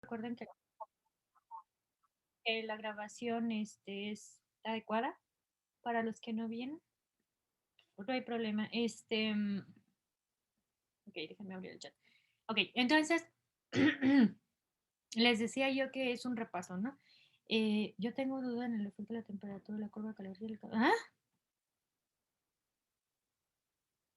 Recuerden que la grabación es adecuada para los que no vienen. No hay problema. Ok, déjenme abrir el chat. Ok, entonces, les decía yo que es un repaso, ¿no? Yo tengo duda en el efecto de la temperatura, la curva de calor y el... ¿Ah?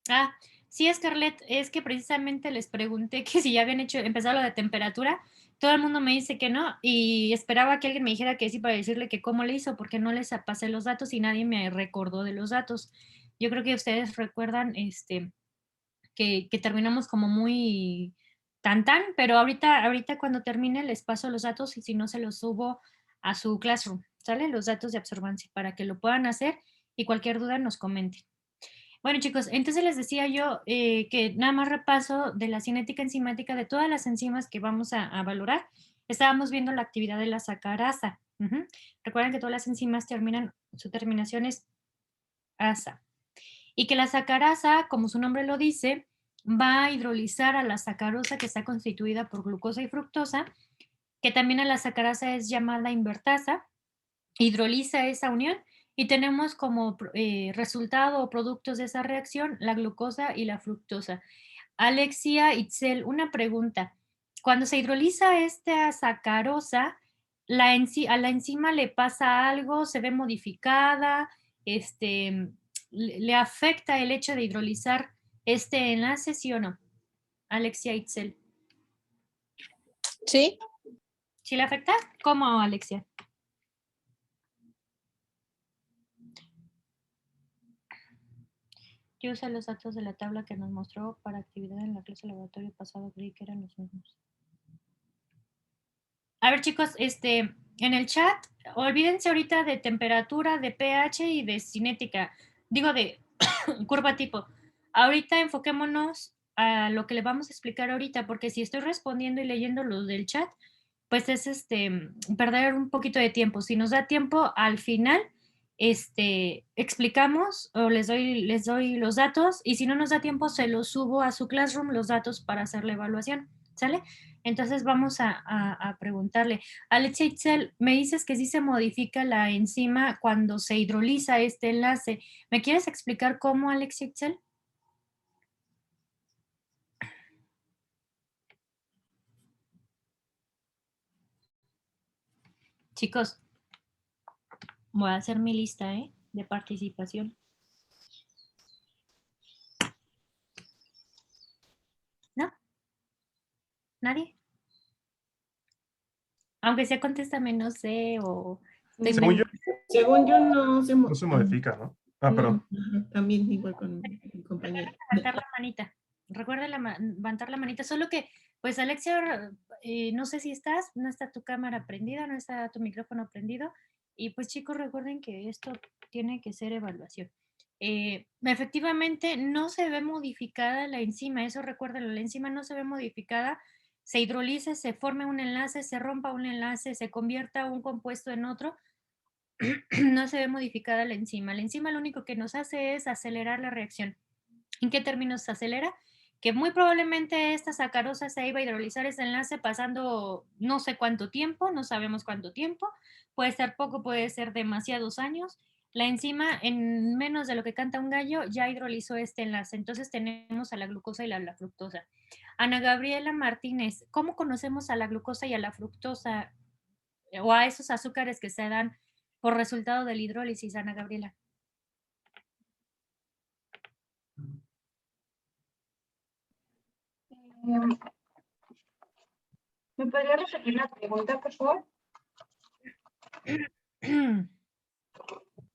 Ah, sí, Scarlett, es que precisamente les pregunté que si ya habían empezado lo de temperatura. Todo el mundo me dice que no y esperaba que alguien me dijera que sí para decirle que cómo le hizo, porque no les pasé los datos y nadie me recordó de los datos. Yo creo que ustedes recuerdan que terminamos como muy tan, pero ahorita cuando termine les paso los datos y si no se los subo a su Classroom, ¿sale? Los datos de observancia para que lo puedan hacer y cualquier duda nos comenten. Bueno, chicos, entonces les decía yo que nada más repaso de la cinética enzimática de todas las enzimas que vamos a valorar. Estábamos viendo la actividad de la sacarasa. Recuerden que todas las enzimas terminan, su terminación es asa. Y que la sacarasa, como su nombre lo dice, va a hidrolizar a la sacarosa que está constituida por glucosa y fructosa, que también a la sacarasa es llamada invertasa, hidroliza esa unión y tenemos como resultado o productos de esa reacción la glucosa y la fructosa. Alexia Itzel, una pregunta. Cuando se hidroliza esta sacarosa, a la enzima le pasa algo, se ve modificada, le afecta el hecho de hidrolizar este enlace, ¿sí o no? Alexia Itzel. Sí. ¿Sí le afecta? ¿Cómo, Alexia? Yo usé los datos de la tabla que nos mostró para actividad en la clase de laboratorio pasado, creí que eran los mismos. A ver, chicos, en el chat, olvídense ahorita de temperatura, de pH y de cinética, digo de curva tipo. Ahorita enfoquémonos a lo que le vamos a explicar ahorita, porque si estoy respondiendo y leyendo los del chat, pues es perder un poquito de tiempo. Si nos da tiempo, al final explicamos o les doy los datos y si no nos da tiempo, se los subo a su Classroom los datos para hacer la evaluación, ¿sale? Entonces vamos a preguntarle. Alexia Itzel, me dices que sí se modifica la enzima cuando se hidroliza este enlace. ¿Me quieres explicar cómo, Alexia Itzel? Chicos, voy a hacer mi lista de participación. ¿No? ¿Nadie? Aunque sea contéstame, no sé, o... Según yo no se modifica, ¿no? Ah, perdón. No, también igual con mi compañero. Levantar la manita. Recuerda levantar la manita. Solo que, pues, Alexia, no sé si estás, no está tu cámara prendida, no está tu micrófono prendido. Y pues, chicos, recuerden que esto tiene que ser evaluación. Efectivamente, no se ve modificada la enzima, eso recuerden, la enzima no se ve modificada, se hidroliza, se forma un enlace, se rompa un enlace, se convierta un compuesto en otro, no se ve modificada la enzima. La enzima lo único que nos hace es acelerar la reacción. ¿En qué términos se acelera? Que muy probablemente esta sacarosa se iba a hidrolizar ese enlace pasando no sé cuánto tiempo, no sabemos cuánto tiempo, puede ser poco, puede ser demasiados años. La enzima en menos de lo que canta un gallo ya hidrolizó este enlace, entonces tenemos a la glucosa y la fructosa. Ana Gabriela Martínez, ¿cómo conocemos a la glucosa y a la fructosa o a esos azúcares que se dan por resultado de la hidrólisis, Ana Gabriela? ¿Me podría repetir la pregunta, por favor?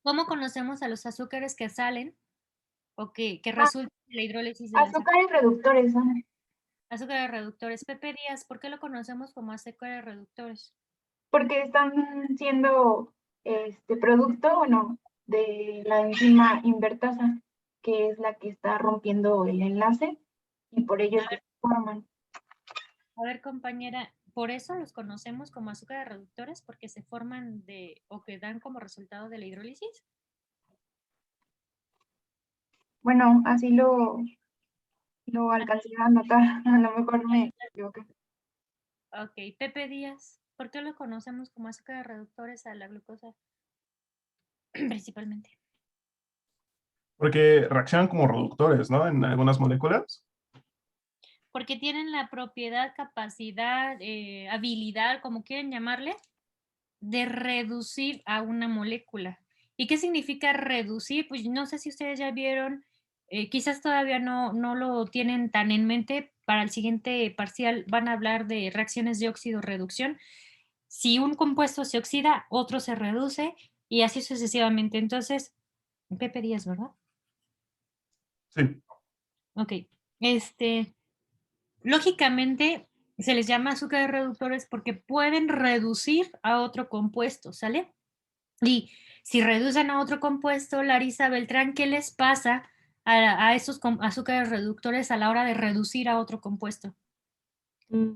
¿Cómo conocemos a los azúcares que salen o que resultan de la hidrólisis de azúcares reductores, ¿no? Azúcares reductores. Pepe Díaz, ¿por qué lo conocemos como azúcares reductores? Porque están siendo producto, bueno, de la enzima invertasa, que es la que está rompiendo el enlace y por ello es que se forman. A ver, compañera, ¿por eso los conocemos como azúcares reductores? ¿Porque se forman o que dan como resultado de la hidrólisis? Bueno, así lo alcancé a notar, a lo mejor me equivoqué. Ok, Pepe Díaz, ¿por qué lo conocemos como azúcares reductores a la glucosa? Principalmente. Porque reaccionan como reductores, ¿no? En algunas moléculas. Porque tienen la propiedad, capacidad, habilidad, como quieren llamarle, de reducir a una molécula. ¿Y qué significa reducir? Pues no sé si ustedes ya vieron, quizás todavía no lo tienen tan en mente. Para el siguiente parcial van a hablar de reacciones de óxido-reducción. Si un compuesto se oxida, otro se reduce y así sucesivamente. Entonces, Pepe Díaz, ¿verdad? Sí. Ok. Lógicamente se les llama azúcares reductores porque pueden reducir a otro compuesto, ¿sale? Y si reducen a otro compuesto, Larisa Beltrán, ¿qué les pasa a esos azúcares reductores a la hora de reducir a otro compuesto?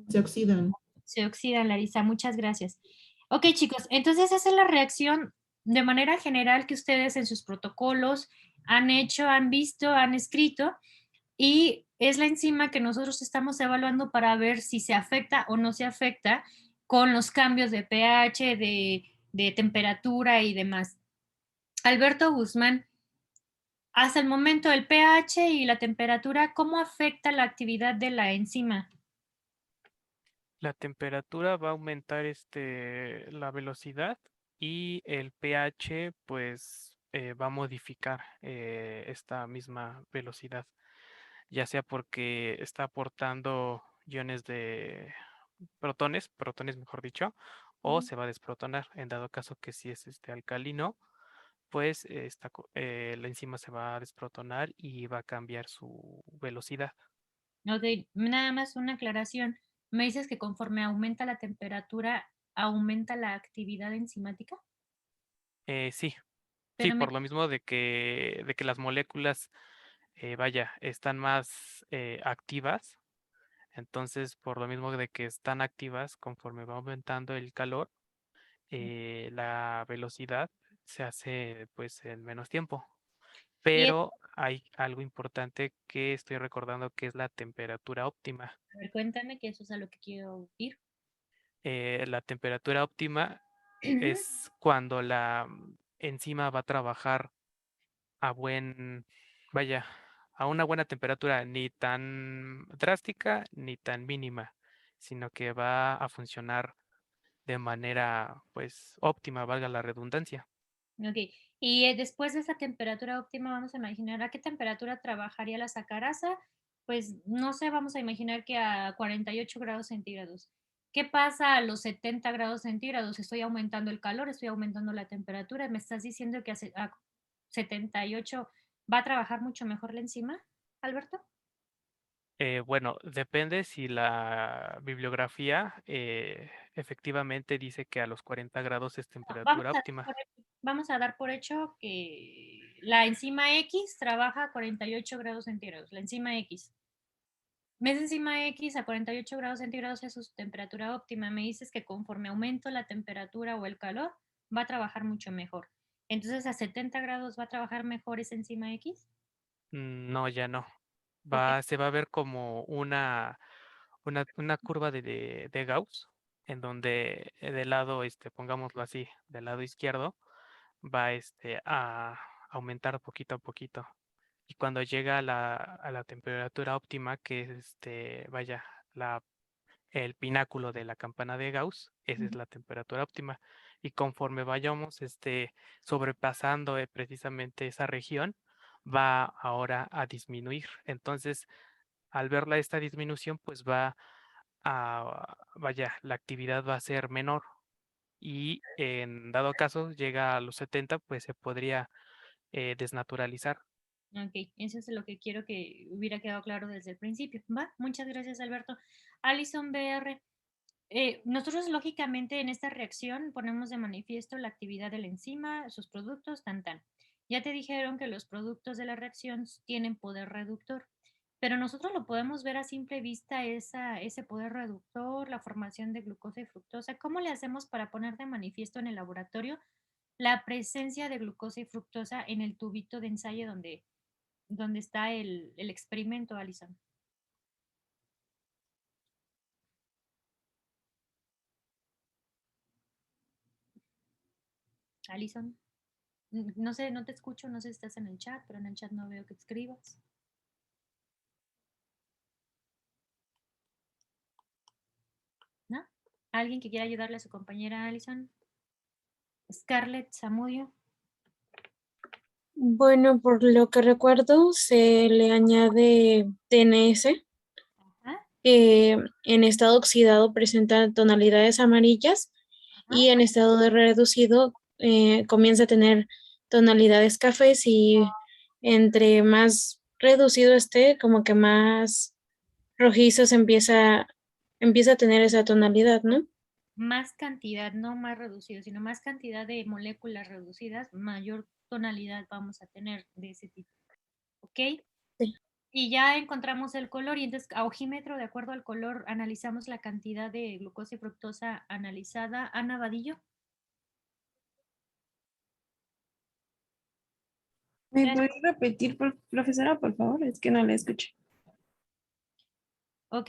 Se oxidan. Se oxidan, Larisa, muchas gracias. Ok, chicos, entonces esa es la reacción de manera general que ustedes en sus protocolos han hecho, han visto, han escrito, y es la enzima que nosotros estamos evaluando para ver si se afecta o no se afecta con los cambios de pH, de temperatura y demás. Alberto Guzmán, hasta el momento el pH y la temperatura, ¿cómo afecta la actividad de la enzima? La temperatura va a aumentar la velocidad y el pH pues va a modificar esta misma velocidad, ya sea porque está aportando iones de protones mejor dicho, o se va a desprotonar. En dado caso que si es alcalino, pues la enzima se va a desprotonar y va a cambiar su velocidad. Ok, nada más una aclaración. ¿Me dices que conforme aumenta la temperatura, aumenta la actividad enzimática? Sí, sí, Pero me... por lo mismo de que las moléculas, están más activas. Entonces, por lo mismo de que están activas, conforme va aumentando el calor, la velocidad se hace pues en menos tiempo. Y Pero hay algo importante que estoy recordando que es la temperatura óptima. a ver, cuéntame que eso es a lo que quiero ir. La temperatura óptima es cuando la enzima va a trabajar a vaya, a una buena temperatura, ni tan drástica ni tan mínima, sino que va a funcionar de manera, pues, óptima, valga la redundancia. Ok, y después de esa temperatura óptima, vamos a imaginar a qué temperatura trabajaría la sacarasa. Pues no sé, vamos a imaginar que a 48 grados centígrados. ¿Qué pasa a los 70 grados centígrados? Estoy aumentando el calor, estoy aumentando la temperatura. ¿Me estás diciendo que a 78 va a trabajar mucho mejor la enzima, Alberto? Bueno, depende si la bibliografía efectivamente dice que a los 40 grados es No, vamos temperatura a, óptima. vamos a dar por hecho que la enzima X trabaja a 48 grados centígrados, la enzima X. Mes encima X a 48 grados centígrados es su temperatura óptima. Me dices que conforme aumento la temperatura o el calor, va a trabajar mucho mejor. Entonces, a 70 grados va a trabajar mejor esa enzima X. No, ya no. ¿Por qué? Se va a ver como una curva de Gauss, en donde del lado, pongámoslo así, del lado izquierdo, va a aumentar poquito a poquito. Y cuando llega a la temperatura óptima, que es la, el pináculo de la campana de Gauss, esa es Ujú. la temperatura óptima. Y conforme vayamos sobrepasando precisamente esa región, va ahora a disminuir. Entonces, al verla esta disminución, pues la actividad va a ser menor y en dado caso llega a los 70, pues se podría desnaturalizar. Ok, eso es lo que quiero que hubiera quedado claro desde el principio. ¿Va? Muchas gracias, Alberto. Alison BR. Nosotros lógicamente en esta reacción ponemos de manifiesto la actividad de la enzima, sus productos, tan tan. Ya te dijeron que los productos de la reacción tienen poder reductor, pero nosotros lo podemos ver a simple vista ese poder reductor, la formación de glucosa y fructosa. ¿Cómo le hacemos para poner de manifiesto en el laboratorio la presencia de glucosa y fructosa en el tubito de ensayo donde está el experimento, Alison? Alison. No sé, no te escucho, no sé si estás en el chat, pero en el chat no veo que escribas. ¿No? ¿Alguien que quiera ayudarle a su compañera Alison? Scarlett Zamudio. Bueno, por lo que recuerdo, se le añade TNS, Ajá, que en estado oxidado presenta tonalidades amarillas y en estado de reducido comienza a tener tonalidades cafés y entre más reducido esté, como que más rojizo empieza a tener esa tonalidad, ¿no? más cantidad, no más reducido, sino más cantidad de moléculas reducidas, mayor tonalidad vamos a tener de ese tipo. ¿Ok? Sí. Y ya encontramos el color y entonces a ojímetro, de acuerdo al color, analizamos la cantidad de glucosa y fructosa analizada. Ana Vadillo. ¿Me Gracias. puede repetir, profesora, por favor? Es que no la escuché. Ok.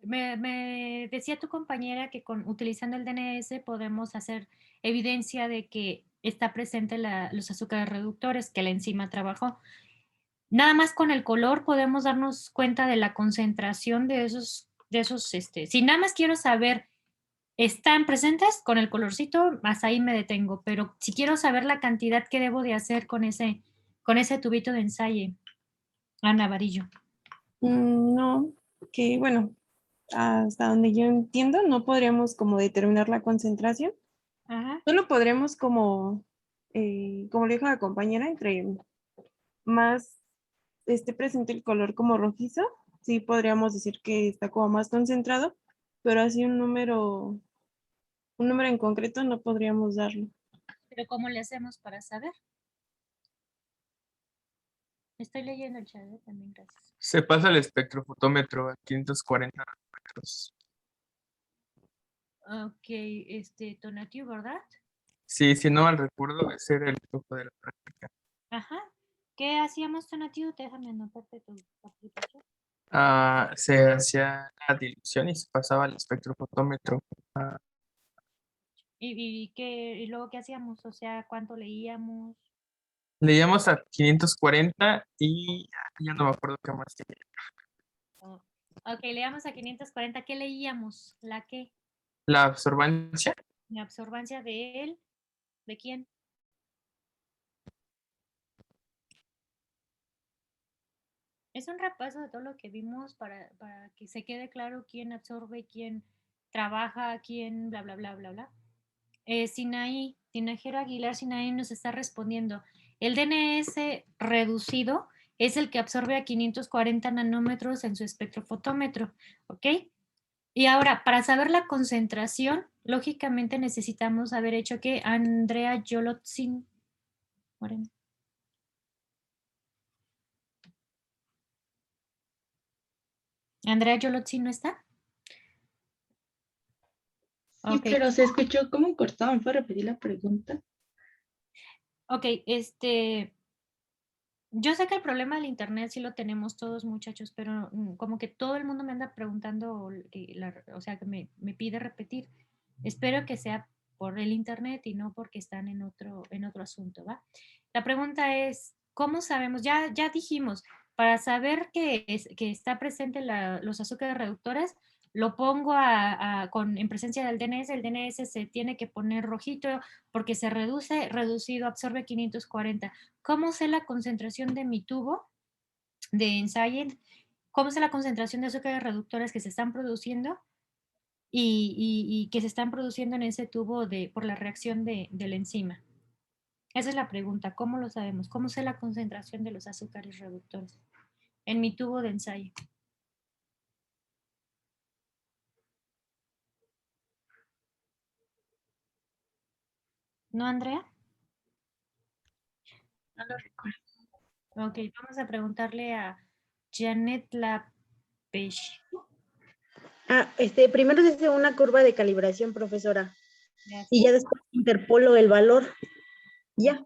Me decía tu compañera que utilizando el DNS podemos hacer evidencia de que está presente los azúcares reductores que la enzima trabajó. Nada más con el color podemos darnos cuenta de la concentración de esos, si nada más quiero saber, ¿están presentes con el colorcito? Hasta ahí me detengo, pero si quiero saber la cantidad que debo de hacer con ese tubito de ensayo, Ana Varillo. No, que bueno, hasta donde yo entiendo, no podríamos como determinar la concentración. Ajá. Solo podremos como le dijo la compañera, entre más esté presente el color como rojizo, sí podríamos decir que está como más concentrado, pero así un número en concreto no podríamos darlo. Pero ¿cómo le hacemos para saber? Estoy leyendo el chat también, gracias. Se pasa el espectrofotómetro a 540 metros. Ok, Tonatiuh, ¿verdad? Sí, si no mal recuerdo, ese era el flujo de la práctica. Ajá. ¿Qué hacíamos, Tonatiuh? Déjame anotarte tu aplicación. Se hacía la dilución y se pasaba al espectrofotómetro. ¿Y luego qué hacíamos? O sea, ¿cuánto leíamos? Leíamos a 540 y ya no me acuerdo qué más. Oh. Ok, leíamos a 540. ¿Qué leíamos? ¿La qué? La absorbancia. La absorbancia de él. ¿De quién? Es un repaso de todo lo que vimos para que se quede claro quién absorbe, quién trabaja, quién bla, bla, bla, bla, bla. Sinaí, Tinajero Aguilar Sinaí nos está respondiendo. El DNS reducido es el que absorbe a 540 nanómetros en su espectrofotómetro, ¿ok? Y ahora, para saber la concentración, lógicamente necesitamos haber hecho que Andrea Yolotzin, Moreno. ¿Andrea Yolotzin no está? Sí, Ok. pero se escuchó como cortado. ¿Me puede repetir la pregunta? Ok, yo sé que el problema del internet sí lo tenemos todos, muchachos, pero como que todo el mundo me anda preguntando, o sea, que me pide repetir. Espero que sea por el internet y no porque están en otro asunto, ¿va? La pregunta es, ¿cómo sabemos? Ya dijimos, para saber que está presente los azúcares reductores, lo pongo en presencia del DNS, el DNS se tiene que poner rojito porque se reducido, absorbe 540. ¿Cómo sé la concentración de mi tubo de ensayo? ¿Cómo sé la concentración de azúcares reductores que se están produciendo y que se están produciendo en ese tubo por la reacción de la enzima? Esa es la pregunta. ¿Cómo lo sabemos? ¿Cómo sé la concentración de los azúcares reductores en mi tubo de ensayo? ¿No, Andrea? No lo recuerdo. Ok, vamos a preguntarle a Janet Lapech. Primero se hace una curva de calibración, profesora, Gracias. y ya después interpolo el valor. Ya.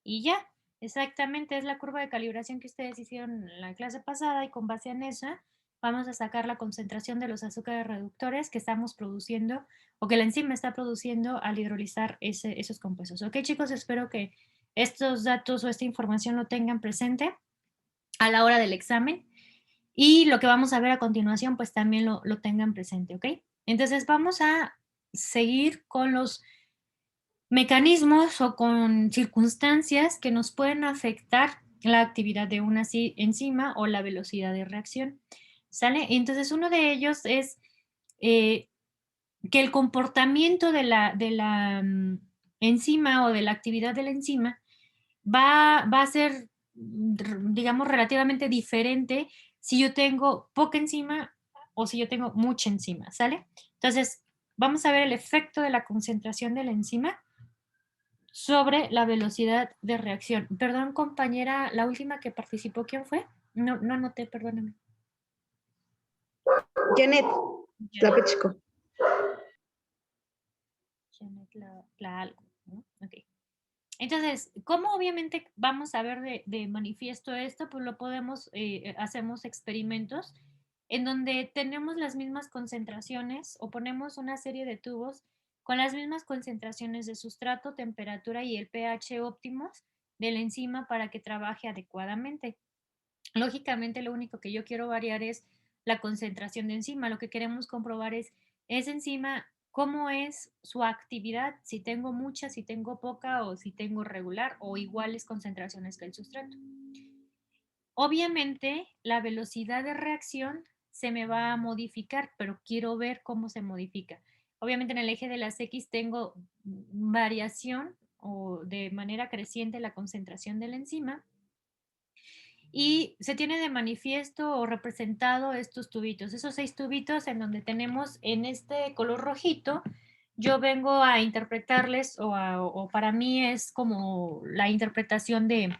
Y ya, exactamente, es la curva de calibración que ustedes hicieron en la clase pasada y con base en esa vamos a sacar la concentración de los azúcares reductores que estamos produciendo o que la enzima está produciendo al hidrolizar esos compuestos. Ok, chicos, espero que estos datos o esta información lo tengan presente a la hora del examen y lo que vamos a ver a continuación pues también lo tengan presente, ¿ok? Entonces vamos a seguir con los mecanismos o con circunstancias que nos pueden afectar la actividad de una enzima o la velocidad de reacción, ¿sale? Entonces uno de ellos es que el comportamiento de la enzima o de la actividad de la enzima va a ser, digamos, relativamente diferente si yo tengo poca enzima o si yo tengo mucha enzima, ¿sale? Entonces, vamos a ver el efecto de la concentración de la enzima sobre la velocidad de reacción. Perdón, compañera, la última que participó, ¿quién fue? No anoté, perdóname. Janet, Tlapechico. Janet, la algo, ¿no? Ok. Entonces, ¿cómo obviamente vamos a ver de manifiesto esto? Pues lo podemos, hacemos experimentos en donde tenemos las mismas concentraciones o ponemos una serie de tubos con las mismas concentraciones de sustrato, temperatura y el pH óptimos de la enzima para que trabaje adecuadamente. Lógicamente, lo único que yo quiero variar es la concentración de enzima. Lo que queremos comprobar es esa enzima, cómo es su actividad, si tengo mucha, si tengo poca o si tengo regular o iguales concentraciones que el sustrato. Obviamente, la velocidad de reacción se me va a modificar, pero quiero ver cómo se modifica. Obviamente, en el eje de las X tengo variación o de manera creciente la concentración de la enzima. Y se tiene de manifiesto o representado estos tubitos, esos 6 tubitos en donde tenemos en este color rojito, yo vengo a interpretarles o para mí es como la interpretación de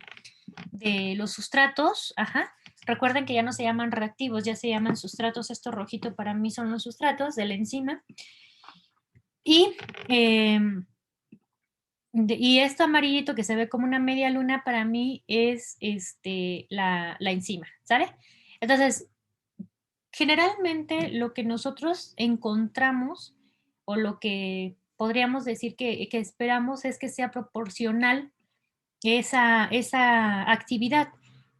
los sustratos, ajá. Recuerden que ya no se llaman reactivos, ya se llaman sustratos, esto rojito para mí son los sustratos de la enzima. Y esto amarillito que se ve como una media luna para mí es la enzima, ¿sale? Entonces, generalmente lo que nosotros encontramos o lo que podríamos decir que esperamos es que sea proporcional esa actividad.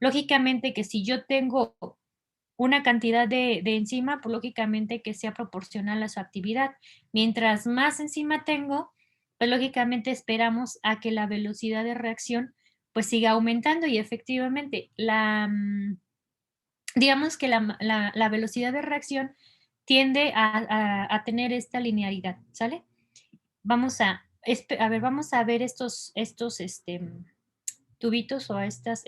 Lógicamente que si yo tengo una cantidad de enzima, pues lógicamente que sea proporcional a su actividad. Mientras más enzima tengo, pues lógicamente esperamos a que la velocidad de reacción pues siga aumentando y efectivamente digamos que la velocidad de reacción tiende a tener esta linearidad, ¿sale? Vamos a ver, vamos a ver estos tubitos o estas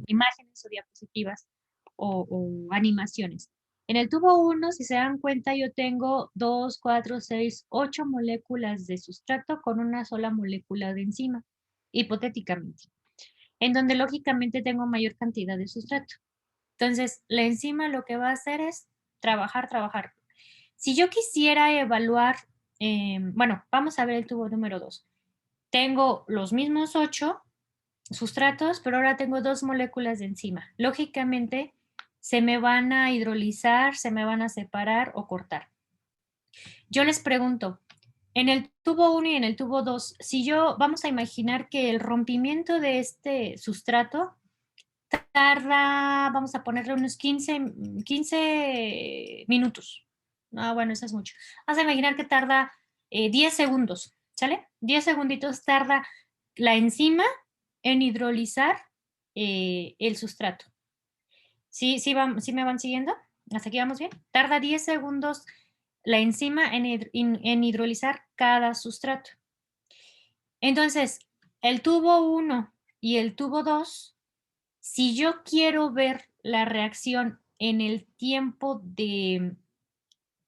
imágenes o diapositivas o animaciones. En el tubo 1, si se dan cuenta, yo tengo 2, 4, 6, 8 moléculas de sustrato con una sola molécula de enzima, hipotéticamente, en donde lógicamente tengo mayor cantidad de sustrato. Entonces, la enzima lo que va a hacer es trabajar. Si yo quisiera evaluar, bueno, vamos a ver el tubo número 2. Tengo los mismos 8 sustratos, pero ahora tengo 2 moléculas de enzima. Lógicamente, se me van a hidrolizar, se me van a separar o cortar. Yo les pregunto, en el tubo 1 y en el tubo 2, si yo, vamos a imaginar que el rompimiento de este sustrato tarda, vamos a ponerle unos 15 minutos. Ah, bueno, eso es mucho. Vamos a imaginar que tarda 10 segundos, ¿sale? 10 segunditos tarda la enzima en hidrolizar el sustrato. ¿Sí me van siguiendo? ¿Hasta aquí vamos bien? Tarda 10 segundos la enzima en hidrolizar cada sustrato. Entonces, el tubo 1 y el tubo 2, si yo quiero ver la reacción en el tiempo de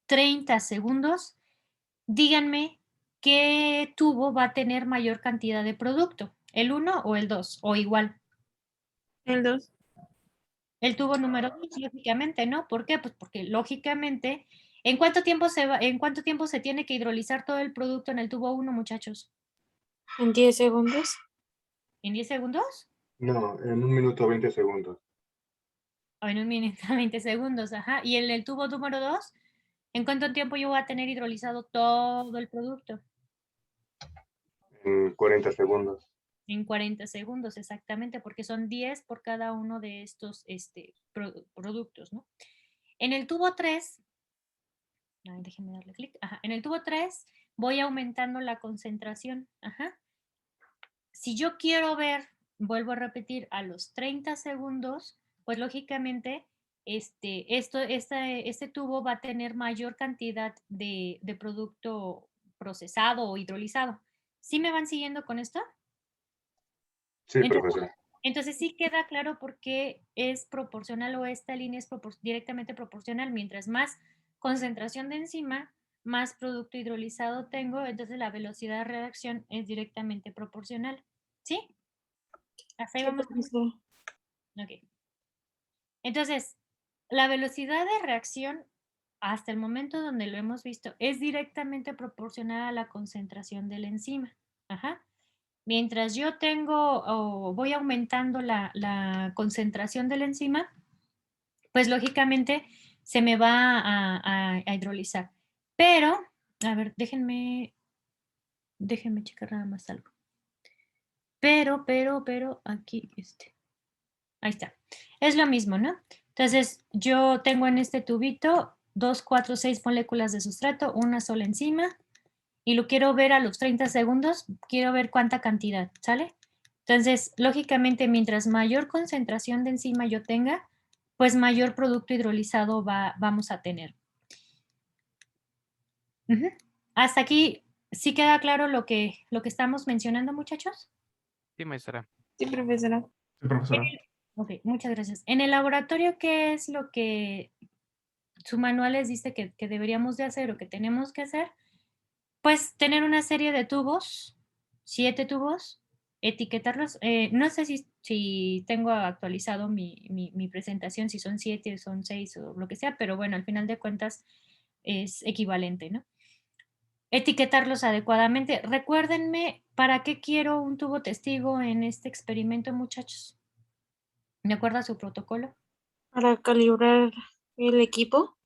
30 segundos, díganme qué tubo va a tener mayor cantidad de producto, el 1 o el 2, o igual. El 2. El tubo número 2, lógicamente, ¿no? ¿Por qué? Pues porque lógicamente, ¿en cuánto tiempo se tiene que hidrolizar todo el producto en el tubo 1, muchachos? En 10 segundos. ¿En 10 segundos? No, en 1 minuto 20 segundos. O en 1 minuto 20 segundos, ajá. Y en el tubo número 2, ¿en cuánto tiempo yo voy a tener hidrolizado todo el producto? En 40 segundos. En 40 segundos, exactamente, porque son 10 por cada uno de estos productos, ¿no? En el tubo 3, déjenme darle clic, ajá. En el tubo 3 voy aumentando la concentración, ajá. Si yo quiero ver, vuelvo a repetir, a los 30 segundos, pues lógicamente este tubo va a tener mayor cantidad de producto procesado o hidrolizado. ¿Sí me van siguiendo con esto? Sí, Entonces, profesora. entonces sí queda claro por qué es proporcional o esta línea es directamente proporcional. Mientras más concentración de enzima, más producto hidrolizado tengo, entonces la velocidad de reacción es directamente proporcional. ¿Sí? Hasta ahí Sí, vamos. profesora. Ok. Entonces, la velocidad de reacción hasta el momento donde lo hemos visto es directamente proporcional a la concentración de la enzima. Ajá. Mientras yo tengo o voy aumentando la concentración de la enzima, pues lógicamente se me va a hidrolizar. Pero, a ver, déjenme checar nada más algo. Pero, aquí, ahí está. Es lo mismo, ¿no? Entonces, yo tengo en este tubito 2, 4, 6 moléculas de sustrato, una sola enzima, y lo quiero ver a los 30 segundos, quiero ver cuánta cantidad, ¿sale? Entonces, lógicamente, mientras mayor concentración de enzima yo tenga, pues mayor producto hidrolizado vamos a tener. Ujú. Hasta aquí, ¿sí queda claro lo que estamos mencionando, muchachos? Sí, maestra. Sí, profesora. Sí, profesora. Ok, muchas gracias. En el laboratorio, ¿qué es lo que su manual les dice que deberíamos de hacer o que tenemos que hacer? Pues tener una serie de tubos, 7 tubos, etiquetarlos. No sé si tengo actualizado mi presentación, si son 7, son 6 o lo que sea, pero bueno, al final de cuentas es equivalente, ¿no? Etiquetarlos adecuadamente. Recuérdenme, ¿para qué quiero un tubo testigo en este experimento, muchachos? ¿Me acuerda su protocolo? Para calibrar el equipo.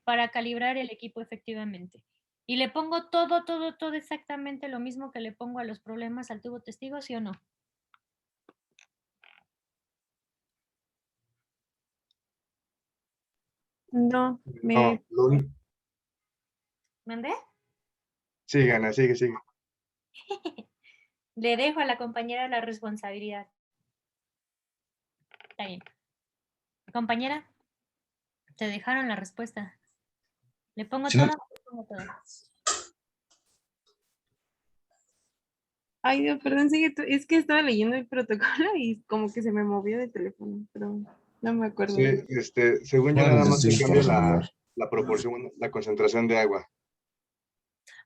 Para calibrar el equipo efectivamente. Y le pongo todo exactamente lo mismo que le pongo a los problemas al tubo testigo, ¿sí o no? No, No, ¿Mandé? sigue, Ana, sigue. Le dejo a la compañera la responsabilidad. Está bien. Compañera, te dejaron la respuesta. Le pongo Sí, no- todo, le pongo todo. Ay, Dios, perdón, sigue tú. Es que estaba leyendo el protocolo y como que se me movió de teléfono, pero no me acuerdo. Sí, según yo Bueno, nada más se necesito cambia celular. la proporción, bueno, la concentración de agua.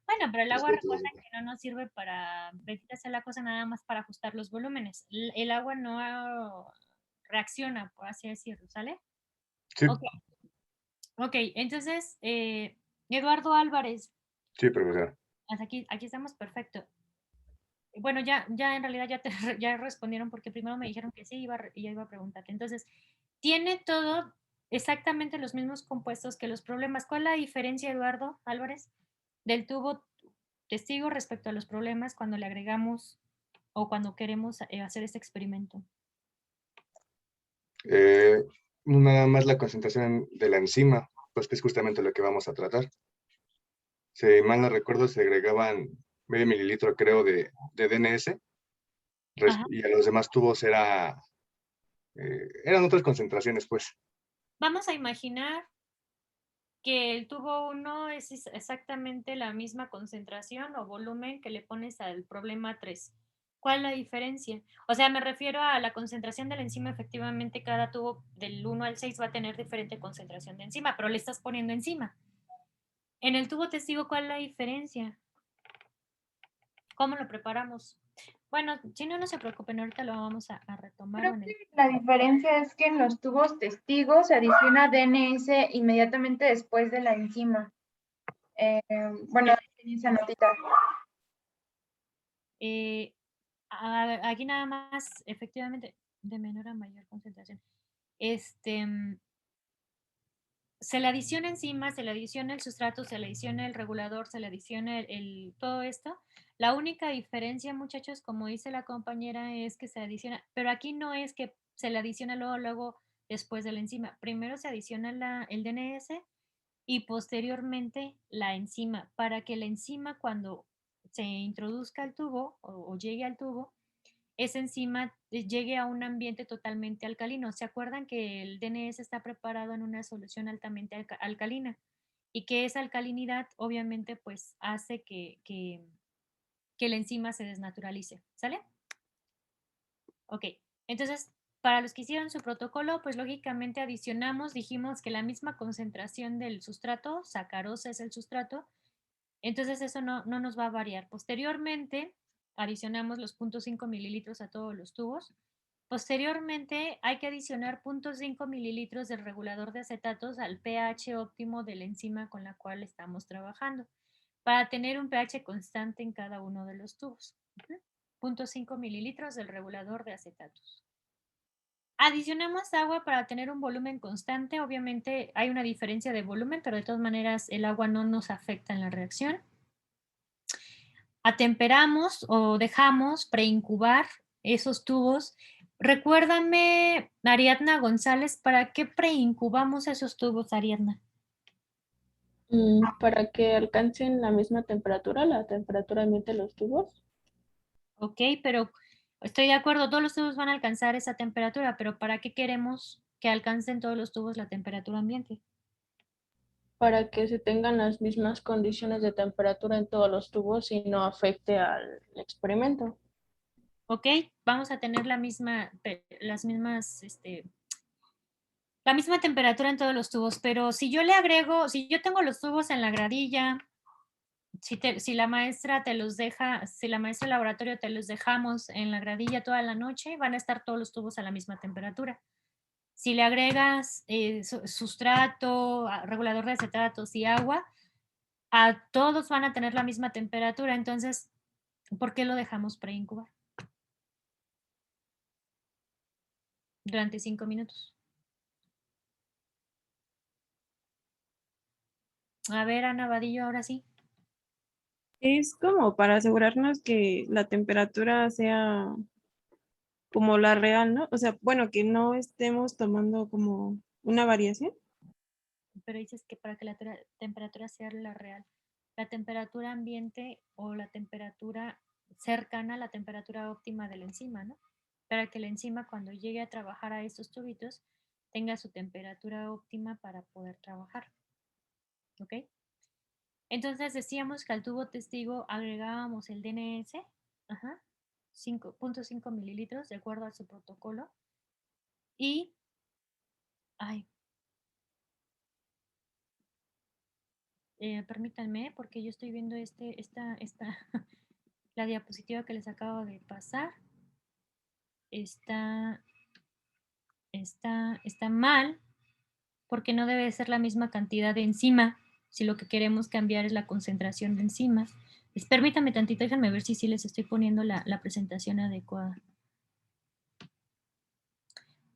Bueno, pero el agua Respecto a- recuerda que no nos sirve para hacer la cosa nada más para ajustar los volúmenes. El agua no reacciona, por así decirlo, ¿sale? Sí, Ok, entonces, Eduardo Álvarez, sí, profesora. hasta aquí estamos, perfecto. Bueno, ya en realidad ya respondieron porque primero me dijeron que sí y ya iba a preguntarte. Entonces, tiene todo exactamente los mismos compuestos que los problemas. ¿Cuál es la diferencia, Eduardo Álvarez, del tubo testigo respecto a los problemas cuando le agregamos o cuando queremos hacer este experimento? Nada más la concentración de la enzima, pues que es justamente lo que vamos a tratar. Si mal no recuerdo, se agregaban medio mililitro, creo, de DNS, Ajá. y a los demás tubos eran otras concentraciones, pues. Vamos a imaginar que el tubo 1 es exactamente la misma concentración o volumen que le pones al problema 3. ¿Cuál es la diferencia? O sea, me refiero a la concentración de la enzima. Efectivamente, cada tubo del 1 al 6 va a tener diferente concentración de enzima, pero le estás poniendo enzima. En el tubo testigo, ¿cuál es la diferencia? ¿Cómo lo preparamos? Bueno, si no, no se preocupen, ahorita lo vamos a retomar. Creo que la diferencia es que en los tubos testigos se adiciona DNS inmediatamente después de la enzima. Bueno, esa notita. Aquí nada más, efectivamente, de menor a mayor concentración. se le adiciona enzima, se le adiciona el sustrato, se le adiciona el regulador, se le adiciona todo esto. La única diferencia, muchachos, como dice la compañera, es que se adiciona, pero aquí no es que se le adiciona luego después de la enzima. Primero se adiciona el DNS y posteriormente la enzima, para que la enzima cuando se introduzca al tubo o llegue al tubo, esa enzima llegue a un ambiente totalmente alcalino. ¿Se acuerdan que el DNS está preparado en una solución altamente alcalina? Y que esa alcalinidad obviamente pues hace que la enzima se desnaturalice, ¿sale? Ok, entonces para los que hicieron su protocolo, pues lógicamente adicionamos, dijimos que la misma concentración del sustrato, sacarosa es el sustrato, entonces eso no nos va a variar. Posteriormente, adicionamos los 0.5 mililitros a todos los tubos. Posteriormente, hay que adicionar 0.5 mililitros del regulador de acetatos al pH óptimo de la enzima con la cual estamos trabajando, para tener un pH constante en cada uno de los tubos. 0.5 mililitros del regulador de acetatos. Adicionamos agua para tener un volumen constante. Obviamente hay una diferencia de volumen, pero de todas maneras el agua no nos afecta en la reacción. Atemperamos o dejamos preincubar esos tubos. Recuérdame, Ariadna González, ¿para qué preincubamos esos tubos, Ariadna? Para que alcancen la misma temperatura, la temperatura ambiente de los tubos. Ok, pero estoy de acuerdo, todos los tubos van a alcanzar esa temperatura, pero ¿para qué queremos que alcancen todos los tubos la temperatura ambiente? Para que se tengan las mismas condiciones de temperatura en todos los tubos y no afecte al experimento. Ok, vamos a tener la misma temperatura en todos los tubos, pero si yo le agrego, si yo tengo los tubos en la gradilla, si la maestra te los deja, si la maestra del laboratorio te los dejamos en la gradilla toda la noche, van a estar todos los tubos a la misma temperatura. Si le agregas sustrato, regulador de acetatos y agua, a todos van a tener la misma temperatura. Entonces, ¿por qué lo dejamos preincubar? Durante 5 minutos. A ver, Ana Vadillo, ahora sí. Es como para asegurarnos que la temperatura sea como la real, ¿no? O sea, bueno, que no estemos tomando como una variación. Pero dices que para que la temperatura sea la real, la temperatura ambiente o la temperatura cercana a la temperatura óptima de la enzima, ¿no? Para que la enzima cuando llegue a trabajar a estos tubitos tenga su temperatura óptima para poder trabajar. ¿Ok? Entonces decíamos que al tubo testigo agregábamos el DNS, 5.5 mililitros de acuerdo a su protocolo. Y, permítanme, porque yo estoy viendo la diapositiva que les acabo de pasar. Está mal, porque no debe ser la misma cantidad de enzima, si lo que queremos cambiar es la concentración de enzima. Permítanme tantito, déjenme ver si les estoy poniendo la presentación adecuada.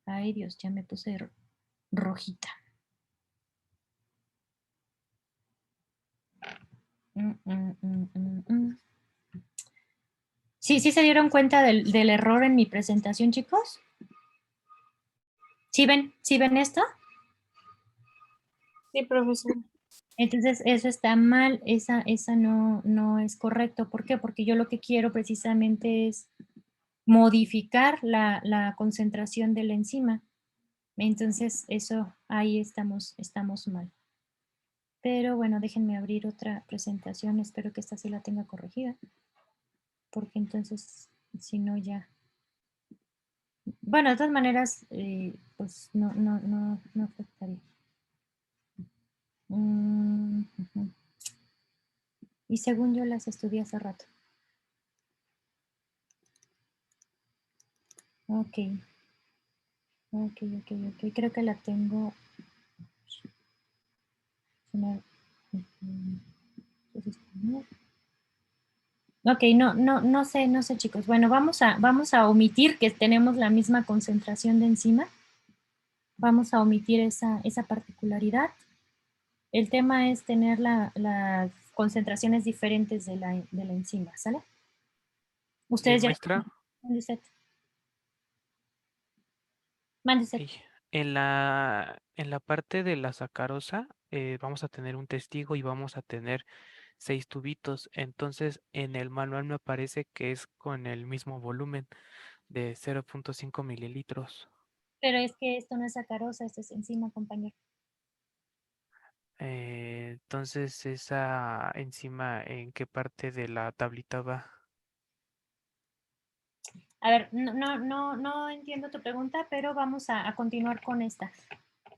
Ay, Dios, ya me puse rojita. ¿Sí se dieron cuenta del error en mi presentación, chicos? ¿Sí ven esto? Sí, profesor. Entonces, eso está mal, esa no es correcto. ¿Por qué? Porque yo lo que quiero precisamente es modificar la concentración de la enzima. Entonces, eso, ahí estamos mal. Pero bueno, déjenme abrir otra presentación. Espero que esta sí la tenga corregida. Porque entonces, si no ya... Bueno, de todas maneras, pues no afectaría. Y según yo las estudié hace rato. Ok. Creo que la tengo. Ok, no sé, chicos. Bueno, vamos a omitir que tenemos la misma concentración de enzima. Vamos a omitir esa particularidad. El tema es tener las concentraciones diferentes de la enzima, ¿sale? Ustedes ya... Maestra, Mande usted. Mande usted. sí, en la parte de la sacarosa vamos a tener un testigo y vamos a tener 6 tubitos. Entonces, en el manual me parece que es con el mismo volumen de 0.5 mililitros. Pero es que esto no es sacarosa, esto es enzima, compañero. Entonces, esa enzima, ¿en qué parte de la tablita va? A ver, no entiendo tu pregunta, pero vamos a continuar con esta.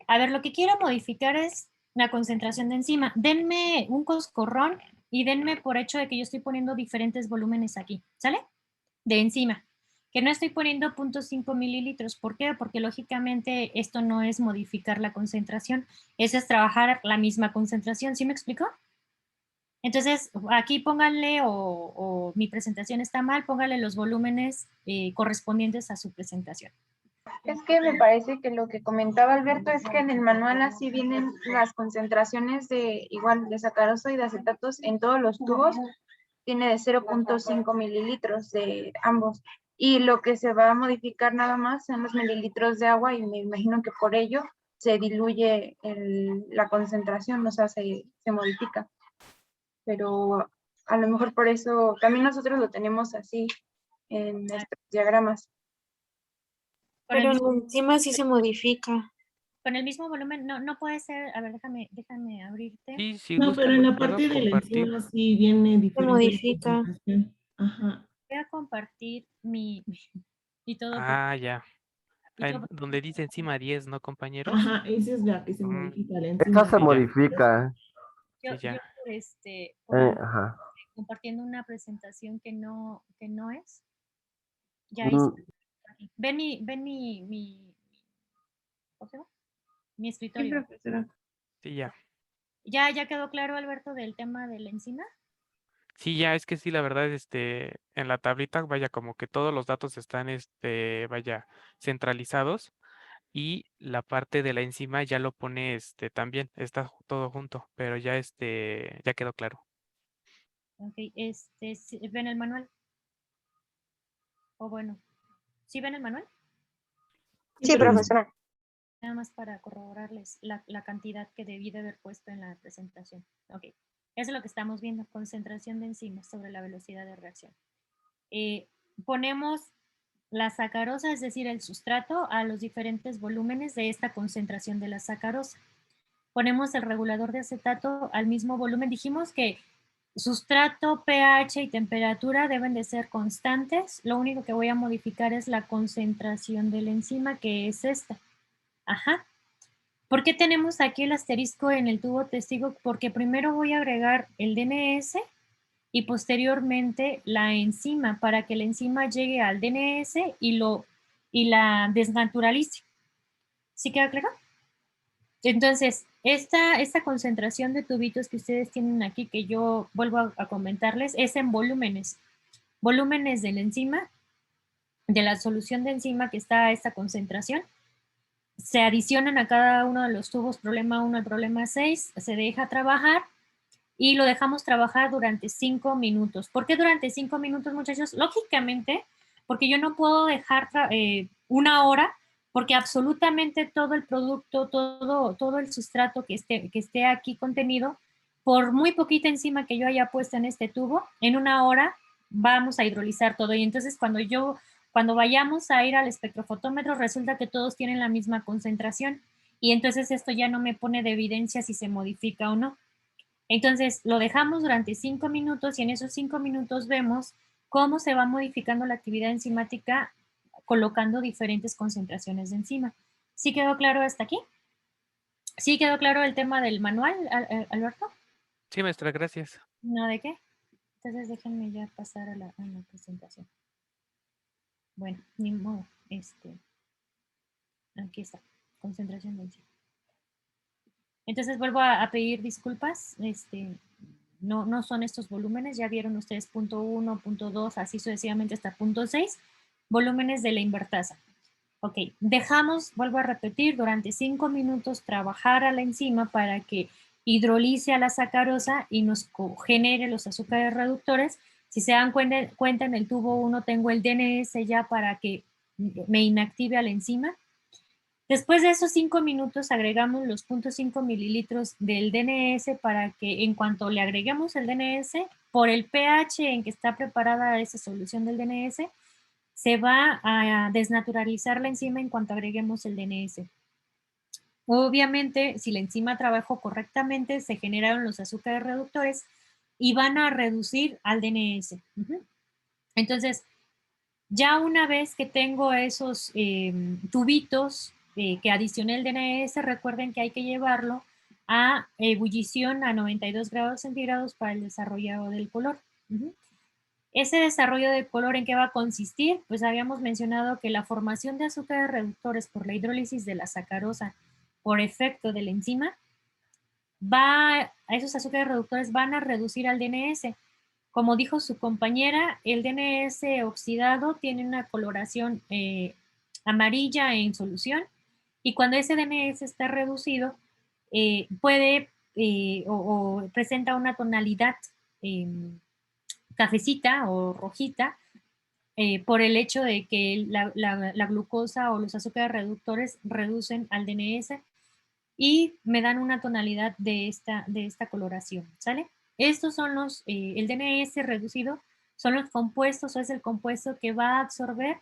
A ver, lo que quiero modificar es la concentración de enzima. Denme un coscorrón y denme por hecho de que yo estoy poniendo diferentes volúmenes aquí, ¿sale? De enzima. Que no estoy poniendo 0.5 mililitros. ¿Por qué? Porque lógicamente esto no es modificar la concentración, eso es trabajar la misma concentración. ¿Sí me explico? Entonces, aquí pónganle, o mi presentación está mal, pónganle los volúmenes correspondientes a su presentación. Es que me parece que lo que comentaba Alberto es que en el manual así vienen las concentraciones de igual de sacarosa y de acetatos en todos los tubos, tiene de 0.5 mililitros de ambos. Y lo que se va a modificar nada más son los mililitros de agua y me imagino que por ello se diluye la concentración, o sea, se modifica. Pero a lo mejor por eso también nosotros lo tenemos así en estos diagramas. Pero la enzima sí se modifica. Con el mismo volumen, no puede ser, a ver, déjame abrirte. Sí, si No, gusta, pero en me la puedo parte de la compartir. enzima sí viene Se diferente la modifica. concentración. Ajá. Voy a compartir mi y todo. Ah, ya. Y todo Donde dice encima 10, ¿no, compañeros? Ajá, esa es la que se Mm, modifica, la Esta enzima. se sí, ya. modifica. yo Sí, ya. por Ajá. compartiendo una presentación que no es. Ya Mm, hice. Ven mi ¿cómo se llama? Mi Sí, escritorio. profesora. Sí, ya. ¿Ya quedó claro, Alberto, del tema de la enzima? Sí, ya, es que sí, la verdad, en la tablita, vaya, como que todos los datos están, vaya, centralizados y la parte de la enzima ya lo pone, también, está todo junto, pero ya, ya quedó claro. Ok, ¿sí ¿ven el manual? O bueno, ¿sí ven el manual? Sí, profesora. Nada más para corroborarles la cantidad que debí de haber puesto en la presentación. Ok, eso es lo que estamos viendo, concentración de enzimas sobre la velocidad de reacción. Ponemos la sacarosa, es decir, el sustrato, a los diferentes volúmenes de esta concentración de la sacarosa. Ponemos el regulador de acetato al mismo volumen. Dijimos que sustrato, pH y temperatura deben de ser constantes. Lo único que voy a modificar es la concentración de la enzima, que es esta. Ajá. ¿Por qué tenemos aquí el asterisco en el tubo testigo? Porque primero voy a agregar el DNS y posteriormente la enzima para que la enzima llegue al DNS y la desnaturalice. ¿Sí queda claro? Entonces, esta concentración de tubitos que ustedes tienen aquí, que yo vuelvo a comentarles, es en volúmenes. Volúmenes de la enzima, de la solución de enzima que está a esta concentración, se adicionan a cada uno de los tubos, problema 1 al problema 6, se deja trabajar y lo dejamos trabajar durante 5 minutos. ¿Por qué durante 5 minutos, muchachos? Lógicamente, porque yo no puedo dejar una hora, porque absolutamente todo el producto, todo el sustrato que esté aquí contenido, por muy poquita enzima que yo haya puesto en este tubo, en una hora vamos a hidrolizar todo. Y entonces cuando vayamos a ir al espectrofotómetro, resulta que todos tienen la misma concentración. Y entonces esto ya no me pone de evidencia si se modifica o no. Entonces, lo dejamos durante 5 minutos y en esos 5 minutos vemos cómo se va modificando la actividad enzimática colocando diferentes concentraciones de enzima. ¿Sí quedó claro hasta aquí? ¿Sí quedó claro el tema del manual, Alberto? Sí, maestra, gracias. ¿No de qué? Entonces, déjenme ya pasar a la presentación. Bueno, ni modo. Aquí está, concentración de enzima. Entonces vuelvo a pedir disculpas, no son estos volúmenes, ya vieron ustedes punto 1, punto 2, así sucesivamente hasta punto 6, volúmenes de la invertasa. Ok, dejamos, vuelvo a repetir, durante 5 minutos trabajar a la enzima para que hidrolice a la sacarosa y nos genere los azúcares reductores. Si se dan cuenta, en el tubo 1 tengo el DNS ya para que me inactive a la enzima. Después de esos 5 minutos agregamos los 0.5 mililitros del DNS para que en cuanto le agreguemos el DNS, por el pH en que está preparada esa solución del DNS, se va a desnaturalizar la enzima en cuanto agreguemos el DNS. Obviamente, si la enzima trabajó correctamente, se generaron los azúcares reductores y van a reducir al DNS. Entonces, ya una vez que tengo esos tubitos que adicioné el DNS, recuerden que hay que llevarlo a ebullición a 92 grados centígrados para el desarrollo del color. Ese desarrollo de color, ¿en qué va a consistir? Pues habíamos mencionado que la formación de azúcares reductores por la hidrólisis de la sacarosa por efecto de la enzima, esos azúcares reductores van a reducir al DNS. Como dijo su compañera, el DNS oxidado tiene una coloración amarilla en solución y cuando ese DNS está reducido, puede o presenta una tonalidad cafecita o rojita por el hecho de que la glucosa o los azúcares reductores reducen al DNS y me dan una tonalidad de esta coloración, ¿sale? Estos son el DNS reducido, son los compuestos o es el compuesto que va a absorber